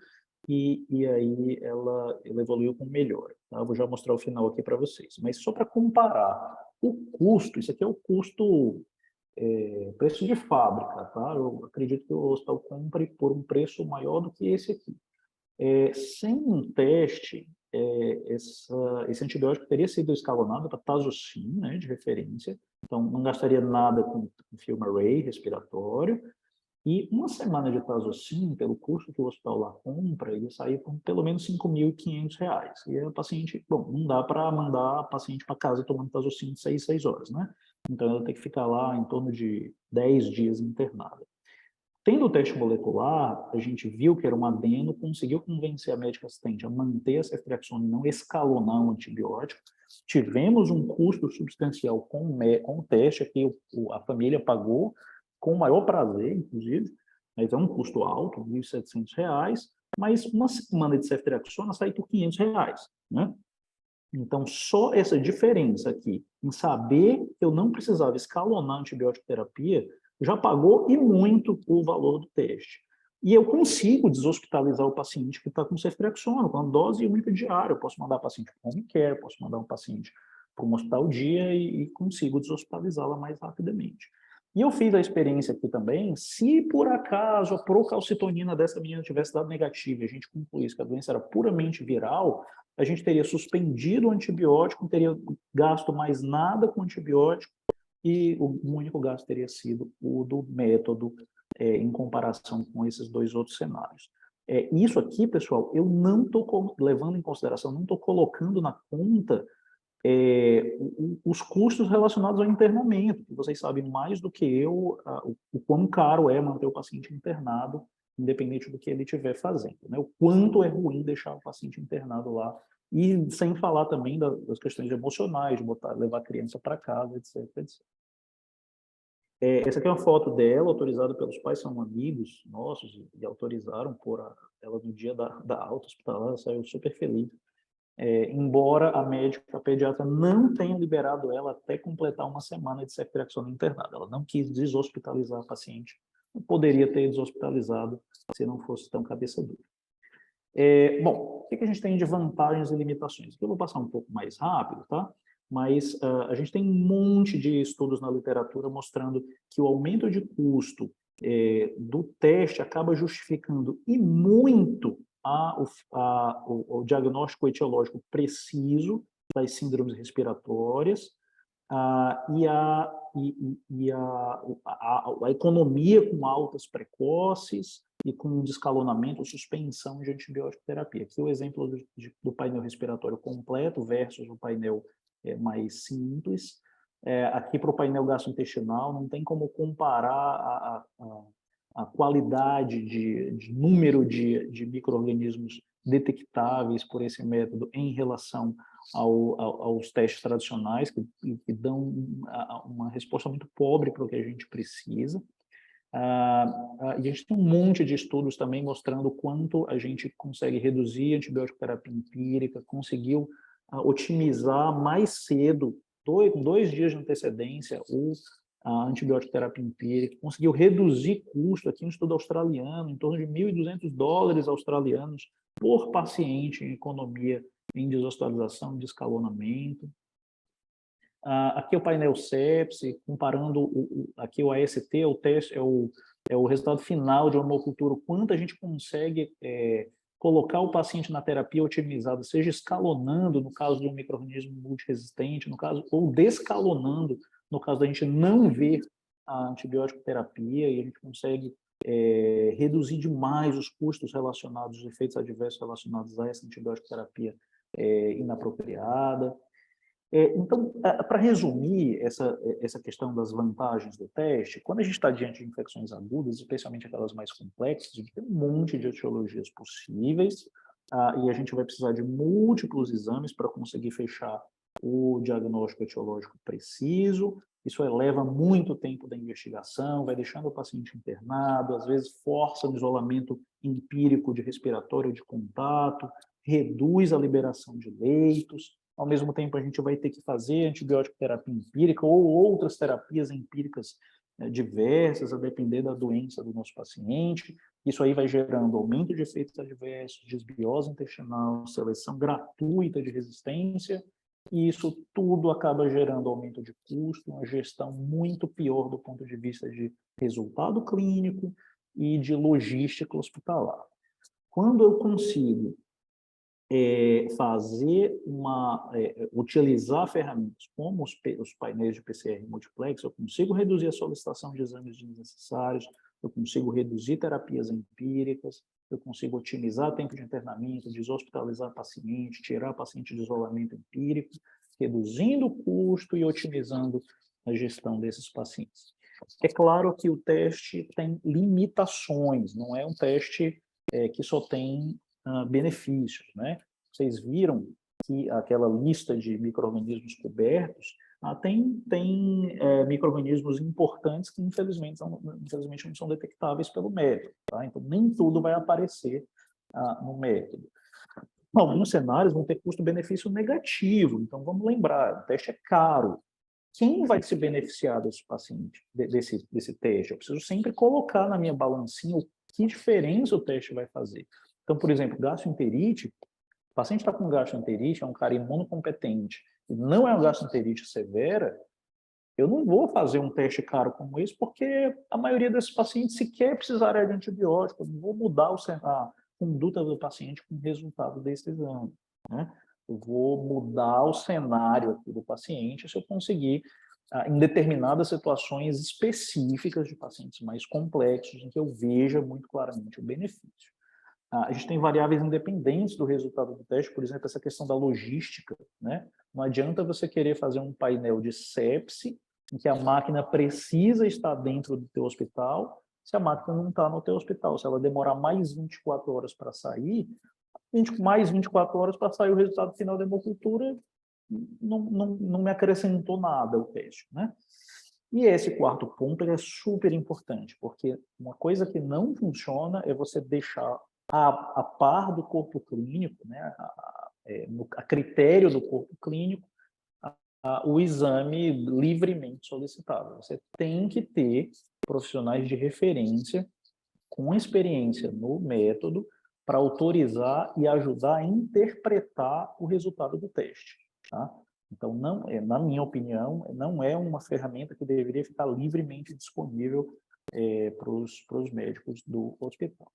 e aí ela evoluiu com melhor. Tá? Eu vou já mostrar o final aqui para vocês. Mas só para comparar o custo, isso aqui é o custo, preço de fábrica, tá? Eu acredito que o hospital compre por um preço maior do que esse aqui. Sem um teste, esse antibiótico teria sido escalonado para tazocin, né, de referência, então não gastaria nada com FilmArray respiratório, e uma semana de tazocin, pelo custo que o hospital lá compra, ia sair por pelo menos R$ 5.500. E a paciente, bom, não dá para mandar a paciente para casa tomando tazocin de 6 horas, né? Então ela tem que ficar lá em torno de 10 dias internada. Tendo o teste molecular, a gente viu que era um adeno, conseguiu convencer a médica assistente a manter a ceftriaxona e não escalonar o antibiótico. Tivemos um custo substancial com o teste, aqui a família pagou com o maior prazer, inclusive, mas é um custo alto, R$ 1.700, mas uma semana de ceftriaxona sai por R$ 500, né? Então, só essa diferença aqui, em saber que eu não precisava escalonar a antibiótico terapia, já pagou e muito o valor do teste. E eu consigo deshospitalizar o paciente que está com ceftriaxona, com uma dose única diária. Eu posso mandar o paciente para o home care, posso mandar um paciente para um hospital dia e consigo deshospitalizá-la mais rapidamente. E eu fiz a experiência aqui também, se por acaso a procalcitonina dessa menina tivesse dado negativa e a gente concluísse que a doença era puramente viral, a gente teria suspendido o antibiótico, não teria gasto mais nada com antibiótico, e o único gasto teria sido o do método, em comparação com esses 2 outros cenários. Isso aqui, pessoal, eu não estou levando em consideração, não estou colocando na conta os custos relacionados ao internamento, que vocês sabem mais do que eu o quão caro é manter o paciente internado, independente do que ele estiver fazendo, né? O quanto é ruim deixar o paciente internado lá, e sem falar também das questões emocionais, de levar a criança para casa, etc, etc. Essa aqui é uma foto dela, autorizada pelos pais, são amigos nossos, e autorizaram por ela no dia da alta hospitalar, ela saiu super feliz. Embora a médica, a pediatra, não tenha liberado ela até completar uma semana de ceftriaxona internada. Ela não quis deshospitalizar a paciente. Não poderia ter deshospitalizado se não fosse tão cabeça dura. Bom, o que a gente tem de vantagens e limitações? Aqui eu vou passar um pouco mais rápido, tá? Mas a gente tem um monte de estudos na literatura mostrando que o aumento de custo do teste acaba justificando e muito o diagnóstico etiológico preciso das síndromes respiratórias e a economia com altas precoces e com descalonamento ou suspensão de antibiótico terapia. Aqui o exemplo do painel respiratório completo versus o painel mais simples. Aqui para o painel gastrointestinal não tem como comparar a qualidade de número de micro-organismos detectáveis por esse método em relação aos testes tradicionais, que dão uma resposta muito pobre para o que a gente precisa. E a gente tem um monte de estudos também mostrando quanto a gente consegue reduzir a antibiótico terapia empírica, conseguiu otimizar mais cedo, 2 dias de antecedência, a antibiótico terapia empírica, conseguiu reduzir custo, aqui um estudo australiano, em torno de $1.200 australianos por paciente em economia em deshospitalização, descalonamento. Aqui é o painel sepse, comparando aqui o AST, o teste, é o resultado final de homocultura, o quanto a gente consegue colocar o paciente na terapia otimizada, seja escalonando, no caso de um micro-organismo multiresistente, no caso, ou descalonando, no caso da gente não ver a antibiótico terapia, e a gente consegue reduzir demais os custos relacionados, os efeitos adversos relacionados a essa antibiótico terapia inapropriada. Então, para resumir essa questão das vantagens do teste, quando a gente está diante de infecções agudas, especialmente aquelas mais complexas, a gente tem um monte de etiologias possíveis, e a gente vai precisar de múltiplos exames para conseguir fechar o diagnóstico etiológico preciso. Isso eleva muito tempo da investigação, vai deixando o paciente internado, às vezes força o isolamento empírico de respiratório de contato, reduz a liberação de leitos. Ao mesmo tempo, a gente vai ter que fazer antibiótico terapia empírica ou outras terapias empíricas diversas, a depender da doença do nosso paciente. Isso aí vai gerando aumento de efeitos adversos, desbiose intestinal, seleção gratuita de resistência, e isso tudo acaba gerando aumento de custo, uma gestão muito pior do ponto de vista de resultado clínico e de logística hospitalar. Quando eu consigo utilizar ferramentas como os painéis de PCR multiplex, eu consigo reduzir a solicitação de exames desnecessários, eu consigo reduzir terapias empíricas, eu consigo otimizar tempo de internamento, deshospitalizar paciente, tirar paciente de isolamento empírico, reduzindo o custo e otimizando a gestão desses pacientes. É claro que o teste tem limitações, não é um teste que só tem benefícios, né? Vocês viram que aquela lista de micro-organismos cobertos tem micro-organismos importantes que, infelizmente não são detectáveis pelo método. Tá? Então, nem tudo vai aparecer no método. Alguns cenários vão ter custo-benefício negativo. Então, vamos lembrar, o teste é caro. Quem vai se beneficiar desse paciente, desse teste? Eu preciso sempre colocar na minha balancinha que diferença o teste vai fazer. Então, por exemplo, gastroenterite, o paciente está com gastroenterite, é um cara imunocompetente, e não é uma gastroenterite severa, eu não vou fazer um teste caro como esse, porque a maioria desses pacientes sequer precisará de antibiótico, eu não vou mudar a conduta do paciente com o resultado desse exame, né? Eu vou mudar o cenário aqui do paciente se eu conseguir, em determinadas situações específicas de pacientes mais complexos, em que eu veja muito claramente o benefício. A gente tem variáveis independentes do resultado do teste, por exemplo, essa questão da logística, né? Não adianta você querer fazer um painel de sepse, em que a máquina precisa estar dentro do teu hospital, se a máquina não está no teu hospital. Se ela demorar mais 24 horas para sair, mais 24 horas para sair o resultado final da hemocultura, não me acrescentou nada o teste, né? E esse quarto ponto é super importante, porque uma coisa que não funciona é você deixar a par do corpo clínico, né, a critério do corpo clínico, o exame livremente solicitado. Você tem que ter profissionais de referência com experiência no método para autorizar e ajudar a interpretar o resultado do teste. Tá? Então, na minha opinião, não é uma ferramenta que deveria ficar livremente disponível para os médicos do hospital.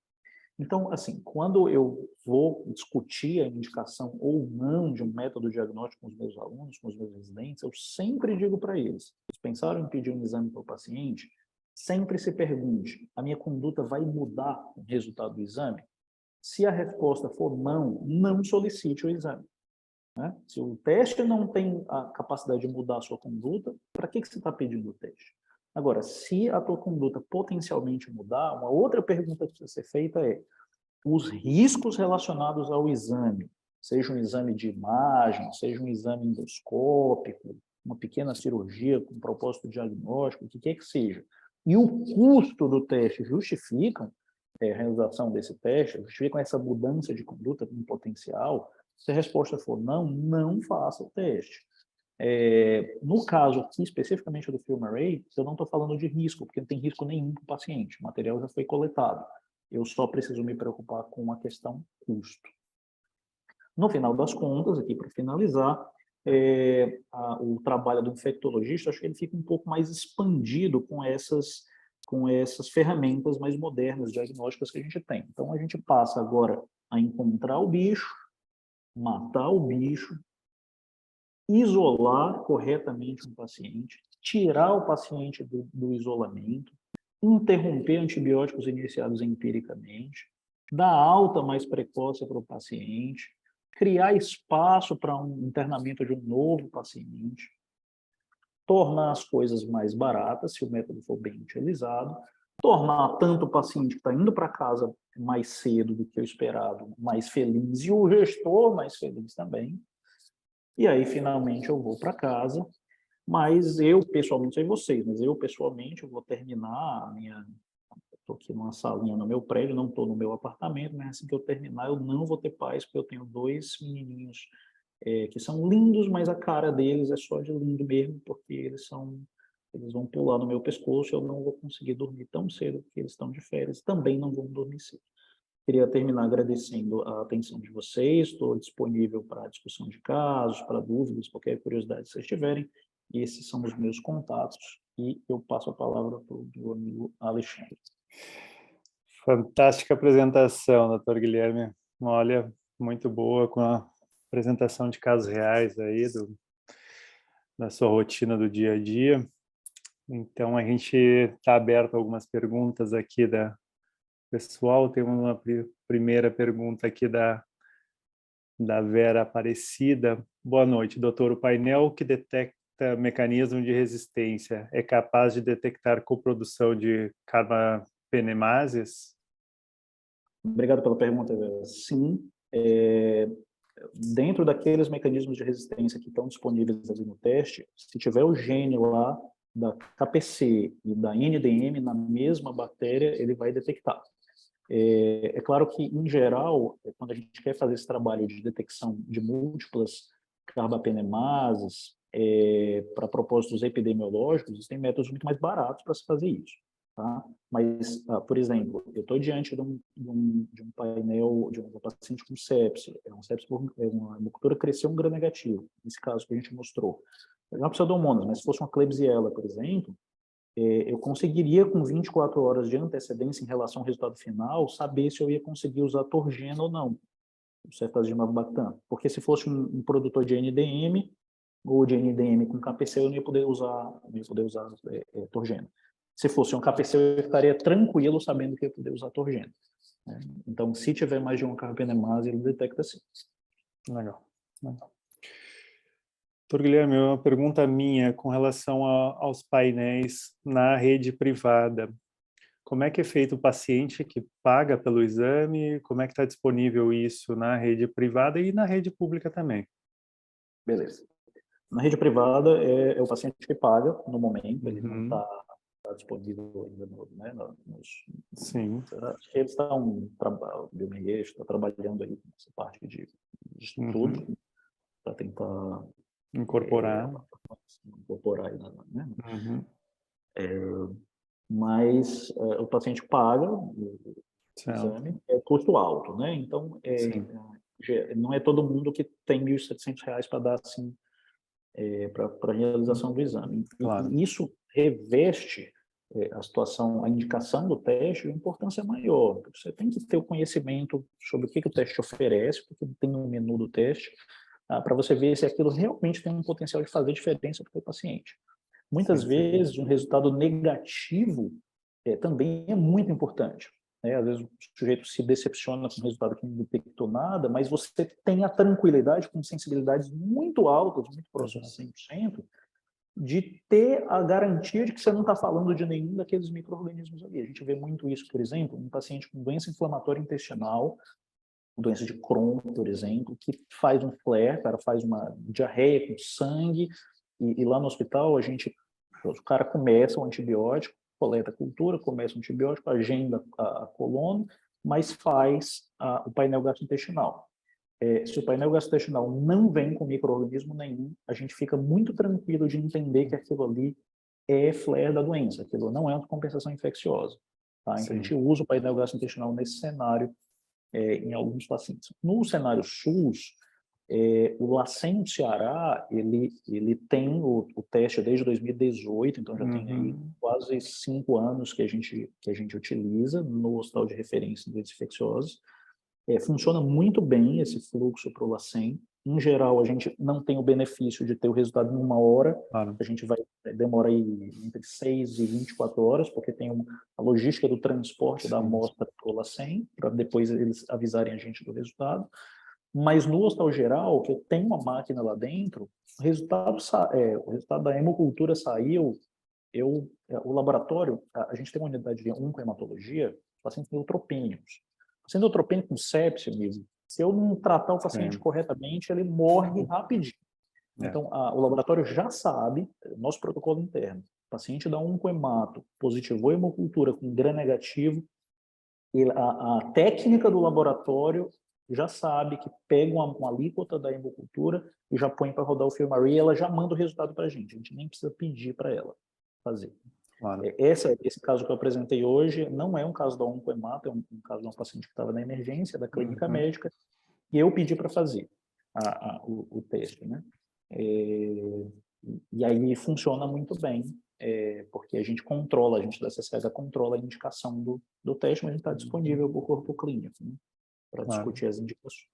Então, assim, quando eu vou discutir a indicação ou não de um método diagnóstico com os meus alunos, com os meus residentes, eu sempre digo para eles, se pensaram em pedir um exame para o paciente, sempre se pergunte, a minha conduta vai mudar o resultado do exame? Se a resposta for não, não solicite o exame. Né? Se o teste não tem a capacidade de mudar a sua conduta, para que você está pedindo o teste? Agora, se a tua conduta potencialmente mudar, uma outra pergunta que precisa ser feita é os riscos relacionados ao exame, seja um exame de imagem, seja um exame endoscópico, uma pequena cirurgia com propósito diagnóstico, o que quer que seja, e o custo do teste justificam a realização desse teste, justificam essa mudança de conduta com potencial, se a resposta for não, não faça o teste. No caso aqui, especificamente do FilmArray, eu não estou falando de risco, porque não tem risco nenhum para o paciente, o material já foi coletado. Eu só preciso me preocupar com a questão custo. No final das contas, aqui para finalizar, o trabalho do infectologista, acho que ele fica um pouco mais expandido com essas ferramentas mais modernas, diagnósticas que a gente tem. Então, a gente passa agora a encontrar o bicho, matar o bicho, isolar corretamente um paciente, tirar o paciente do isolamento, interromper antibióticos iniciados empiricamente, dar alta mais precoce para o paciente, criar espaço para um internamento de um novo paciente, tornar as coisas mais baratas, se o método for bem utilizado, tornar tanto o paciente que está indo para casa mais cedo do que o esperado, mais feliz, e o gestor mais feliz também. E aí, finalmente, eu vou para casa, mas eu, pessoalmente, não sei vocês, mas eu, pessoalmente, eu vou terminar a minha... Estou aqui numa salinha no meu prédio, não estou no meu apartamento, mas assim que eu terminar, eu não vou ter paz, porque eu tenho 2 menininhos que são lindos, mas a cara deles é só de lindo mesmo, porque eles vão pular no meu pescoço, eu não vou conseguir dormir tão cedo, porque eles estão de férias, também não vão dormir cedo. Queria terminar agradecendo a atenção de vocês, estou disponível para discussão de casos, para dúvidas, qualquer curiosidade que vocês tiverem, e esses são os meus contatos, e eu passo a palavra para o meu amigo Alexandre. Fantástica apresentação, doutor Guilherme. Olha, muito boa, com a apresentação de casos reais aí, da sua rotina do dia a dia. Então, a gente está aberto a algumas perguntas aqui da pessoal. Tem uma primeira pergunta aqui da Vera Aparecida. Boa noite, doutor. O painel que detecta mecanismo de resistência é capaz de detectar coprodução de carbapenemases? Obrigado pela pergunta, Vera. Sim, dentro daqueles mecanismos de resistência que estão disponíveis ali no teste, se tiver o gene lá da KPC e da NDM na mesma bactéria, ele vai detectar. É claro que, em geral, quando a gente quer fazer esse trabalho de detecção de múltiplas carbapenemases para propósitos epidemiológicos, existem métodos muito mais baratos para se fazer isso. Tá? Mas, por exemplo, eu estou diante de um painel de um paciente com sepse, uma hemocultura cresceu um gram negativo, nesse caso que a gente mostrou. Não é pseudomonas, mas se fosse uma Klebsiella, por exemplo, eu conseguiria, com 24 horas de antecedência em relação ao resultado final, saber se eu ia conseguir usar Torgena ou não, o cefazimab-bactam. Porque se fosse um produtor de NDM, ou de NDM com KPC, eu não ia poder usar Torgena. Se fosse um KPC, eu ficaria tranquilo sabendo que eu ia poder usar Torgena. Então, se tiver mais de uma carbapenemase, ele detecta sim. Legal. Doutor Guilherme, uma pergunta minha com relação aos painéis na rede privada. Como é que é feito o paciente que paga pelo exame? Como é que está disponível isso na rede privada e na rede pública também? Beleza. Na rede privada, é o paciente que paga no momento, ele não está disponível ainda Sim. Acho que eles estão, o Biomeia está trabalhando aí nessa parte de estudo para tentar incorporar aí, né? Mas o paciente paga o exame, é custo alto, né? Então, não é todo mundo que tem R$ 1.700 para dar assim para a realização do exame. Claro. E isso reveste a situação, a indicação do teste, uma importância maior. Você tem que ter o conhecimento sobre o que o teste oferece, porque tem no menu do teste, para você ver se aquilo realmente tem um potencial de fazer diferença para o paciente. Muitas vezes, um resultado negativo também é muito importante. Às vezes o sujeito se decepciona com um resultado que não detectou nada, mas você tem a tranquilidade com sensibilidades muito altas, muito próximas de 100%, de ter a garantia de que você não está falando de nenhum daqueles micro-organismos ali. A gente vê muito isso, por exemplo, um paciente com doença inflamatória intestinal, doença de Crohn, por exemplo, que faz um flare, o cara faz uma diarreia com sangue, e lá no hospital o cara começa um antibiótico, coleta a cultura, começa um antibiótico, agenda a colônia, mas faz o painel gastrointestinal. Se o painel gastrointestinal não vem com micro-organismo nenhum, a gente fica muito tranquilo de entender que aquilo ali é flare da doença, aquilo não é uma compensação infecciosa. Tá? Então, a gente usa o painel gastrointestinal nesse cenário em alguns pacientes. No cenário SUS, O LACEN do Ceará, ele tem o teste desde 2018, então já tem aí quase 5 anos que a gente utiliza no Hospital de Referência de Doenças Infecciosas. Funciona muito bem esse fluxo para o LACEN. Em geral, a gente não tem o benefício de ter o resultado em 1 hora. Claro. A gente demora aí entre 6 e 24 horas, porque tem a logística do transporte da amostra para o LACEN, para depois eles avisarem a gente do resultado. Mas no Hospital Geral, que tem uma máquina lá dentro, o resultado da hemocultura saiu, o laboratório, a gente tem uma unidade de oncohematologia, o paciente neutropênicos. O paciente neutropênico com sepse, amigo, se eu não tratar o paciente corretamente, ele morre rapidinho. Então, o laboratório já sabe, nosso protocolo interno, o paciente da oncohemato positivou hemocultura com gram negativo, a técnica do laboratório já sabe que pega uma alíquota da hemocultura e já põe para rodar o FILMARRAY e ela já manda o resultado para a gente nem precisa pedir para ela fazer. Claro. Esse caso que eu apresentei hoje não é um caso da oncohemato, é um caso de um paciente que estava na emergência da clínica médica e eu pedi para fazer o teste, né? E aí funciona muito bem, porque a gente da CCH controla a indicação do teste, mas a gente está disponível para o corpo clínico, né, para discutir as indicações.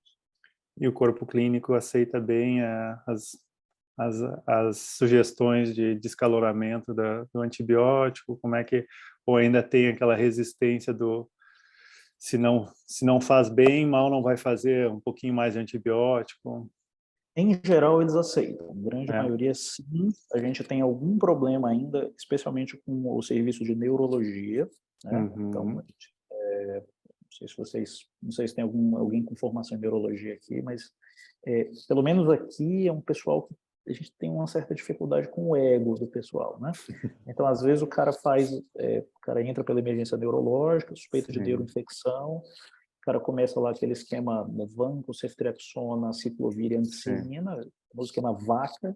E o corpo clínico aceita bem as sugestões de descaloramento do antibiótico? Como é que, ou ainda tem aquela resistência se não faz bem, mal não vai fazer um pouquinho mais de antibiótico? Em geral, eles aceitam. A grande maioria, sim. A gente tem algum problema ainda, especialmente com o serviço de neurologia, né? Então, não sei se tem alguém com formação em neurologia aqui, mas pelo menos aqui é um pessoal que a gente tem uma certa dificuldade com o ego do pessoal, né? Então, às vezes, o cara entra pela emergência neurológica, suspeita de neuroinfecção, o cara começa lá aquele esquema vanco, ceftriaxona, ciclovir e ampicilina, o esquema vaca,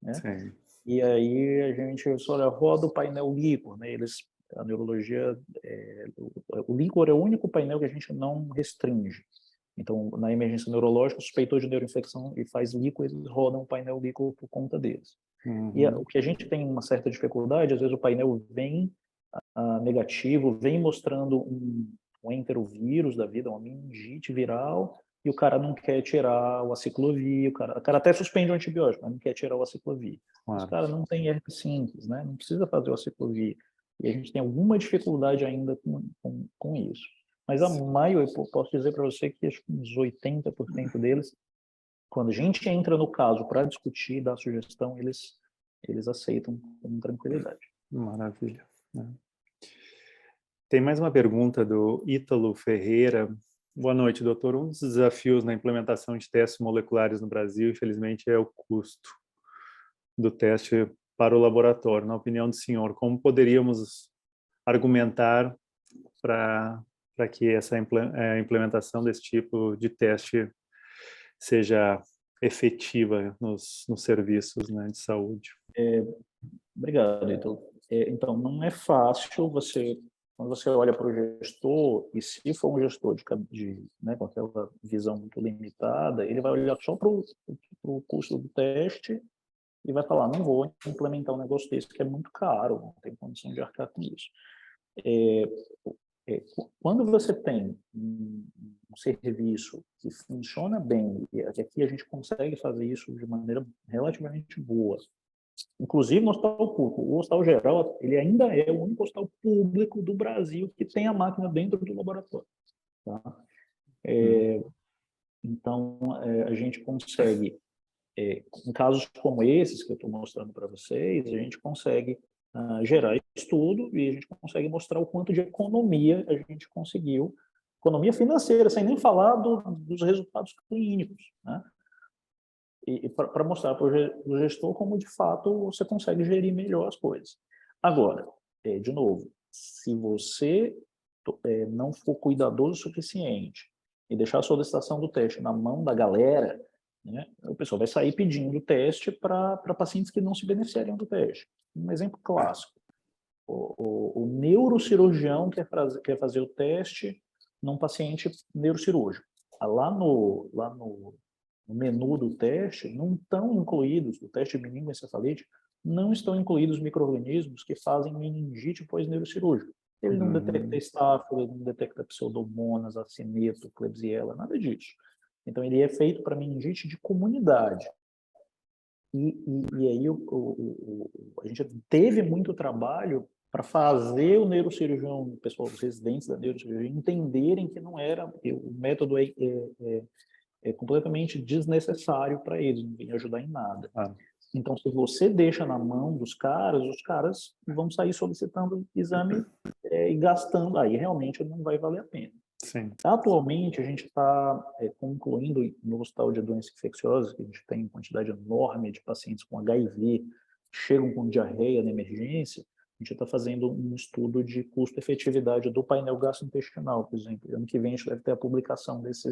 né? Sim. E aí a gente só roda o painel líquor, né? A neurologia, o líquor é o único painel que a gente não restringe. Então, na emergência neurológica, suspeitou de neuroinfecção e faz líquor, eles rodam o painel líquor por conta deles. E o que a gente tem uma certa dificuldade, às vezes o painel vem negativo, vem mostrando um enterovírus da vida, uma meningite viral, e o cara não quer tirar o aciclovir, o cara até suspende o antibiótico, mas não quer tirar o aciclovir. Claro. Os caras não têm herpes simples, né? Não precisa fazer o aciclovir. E a gente tem alguma dificuldade ainda com isso. Mas a maioria, eu posso dizer para você que acho que uns 80% deles, quando a gente entra no caso para discutir, dar sugestão, eles aceitam com tranquilidade. Maravilha. Tem mais uma pergunta do Ítalo Ferreira. Boa noite, doutor. Um dos desafios na implementação de testes moleculares no Brasil, infelizmente, é o custo do teste para o laboratório. Na opinião do senhor, como poderíamos argumentar para que essa implementação desse tipo de teste seja efetiva nos serviços, né, de saúde? Obrigado, Ítalo. Então, não é fácil quando você olha para o gestor, e se for um gestor né, com aquela visão muito limitada, ele vai olhar só para o custo do teste e vai falar, não vou implementar um negócio desse, que é muito caro, não tem condição de arcar com isso. Quando você tem um serviço que funciona bem, e aqui a gente consegue fazer isso de maneira relativamente boa, inclusive no hospital público. O Hospital Geral, ele ainda é o único hospital público do Brasil que tem a máquina dentro do laboratório. Tá? Então, a gente consegue, em casos como esses que eu estou mostrando para vocês, a gente consegue gerar estudo e a gente consegue mostrar o quanto de economia a gente conseguiu, economia financeira, sem nem falar dos resultados clínicos, né? E para mostrar para o gestor como, de fato, você consegue gerir melhor as coisas. Agora, de novo, se você não for cuidadoso o suficiente e deixar a solicitação do teste na mão da galera, né, o pessoal vai sair pedindo o teste para pacientes que não se beneficiariam do teste. Um exemplo clássico. O neurocirurgião quer fazer o teste num paciente neurocirúrgico. Lá no no menu do teste, não estão incluídos, do teste de meningoencefalite, não estão incluídos micro-organismos que fazem meningite pós-neurocirúrgico. Ele não detecta estáfilo, ele não detecta pseudomonas, acineto, klebsiella, nada disso. Então, ele é feito para meningite de comunidade. E aí a gente teve muito trabalho para fazer o neurocirurgião, o pessoal, os residentes da neurocirurgia, entenderem que não era, o método é completamente desnecessário para eles, não vem ajudar em nada. Então, se você deixa na mão dos caras, os caras vão sair solicitando exame e gastando, aí realmente não vai valer a pena. Sim. Atualmente, a gente está concluindo no Hospital de Doenças Infecciosas, que a gente tem quantidade enorme de pacientes com HIV, que chegam com diarreia na emergência, a gente está fazendo um estudo de custo-efetividade do painel gastrointestinal, por exemplo. Ano que vem a gente deve ter a publicação desse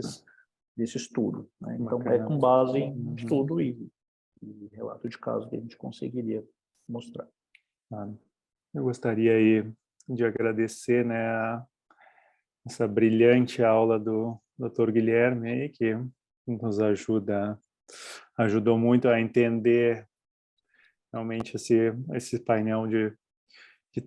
estudo. Né? Então, é com base em estudo e relato de caso que a gente conseguiria mostrar. Eu gostaria aí de agradecer, né, essa brilhante aula do Dr. Guilherme aí, que nos ajudou muito a entender realmente esse painel de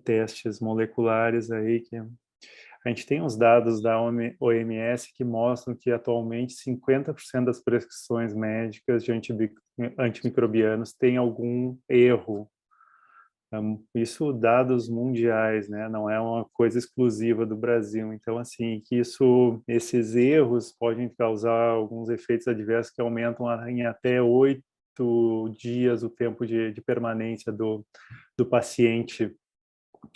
testes moleculares aí, que a gente tem os dados da OMS que mostram que atualmente 50% das prescrições médicas de antimicrobianos têm algum erro. Isso dados mundiais, né? Não é uma coisa exclusiva do Brasil. Então, assim, que esses erros podem causar alguns efeitos adversos que aumentam em até 8 dias o tempo de permanência do paciente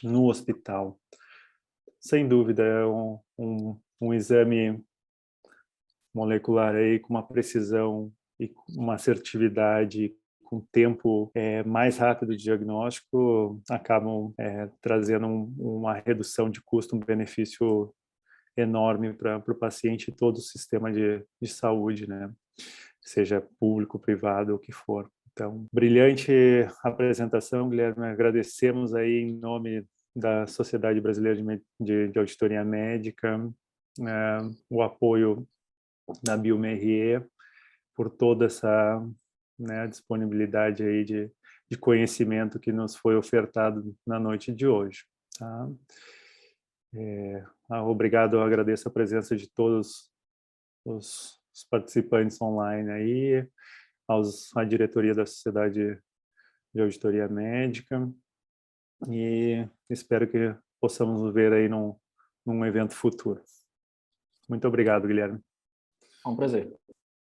no hospital. Sem dúvida, é um exame molecular aí com uma precisão e uma assertividade, com tempo mais rápido de diagnóstico, acabam trazendo uma redução de custo, um benefício enorme para o paciente e todo o sistema de saúde, né? Seja público, privado, o que for. Então, brilhante apresentação, Guilherme. Agradecemos aí em nome da Sociedade Brasileira de Auditoria Médica, o apoio da BioMRE por toda essa, né, disponibilidade aí de conhecimento que nos foi ofertado na noite de hoje. Tá? Obrigado, eu agradeço a presença de todos os participantes online aí, à diretoria da Sociedade de Auditoria Médica, e espero que possamos nos ver aí num evento futuro. Muito obrigado, Guilherme. É um prazer.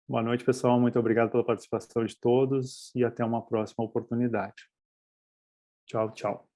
Boa noite, pessoal. Muito obrigado pela participação de todos e até uma próxima oportunidade. Tchau, tchau.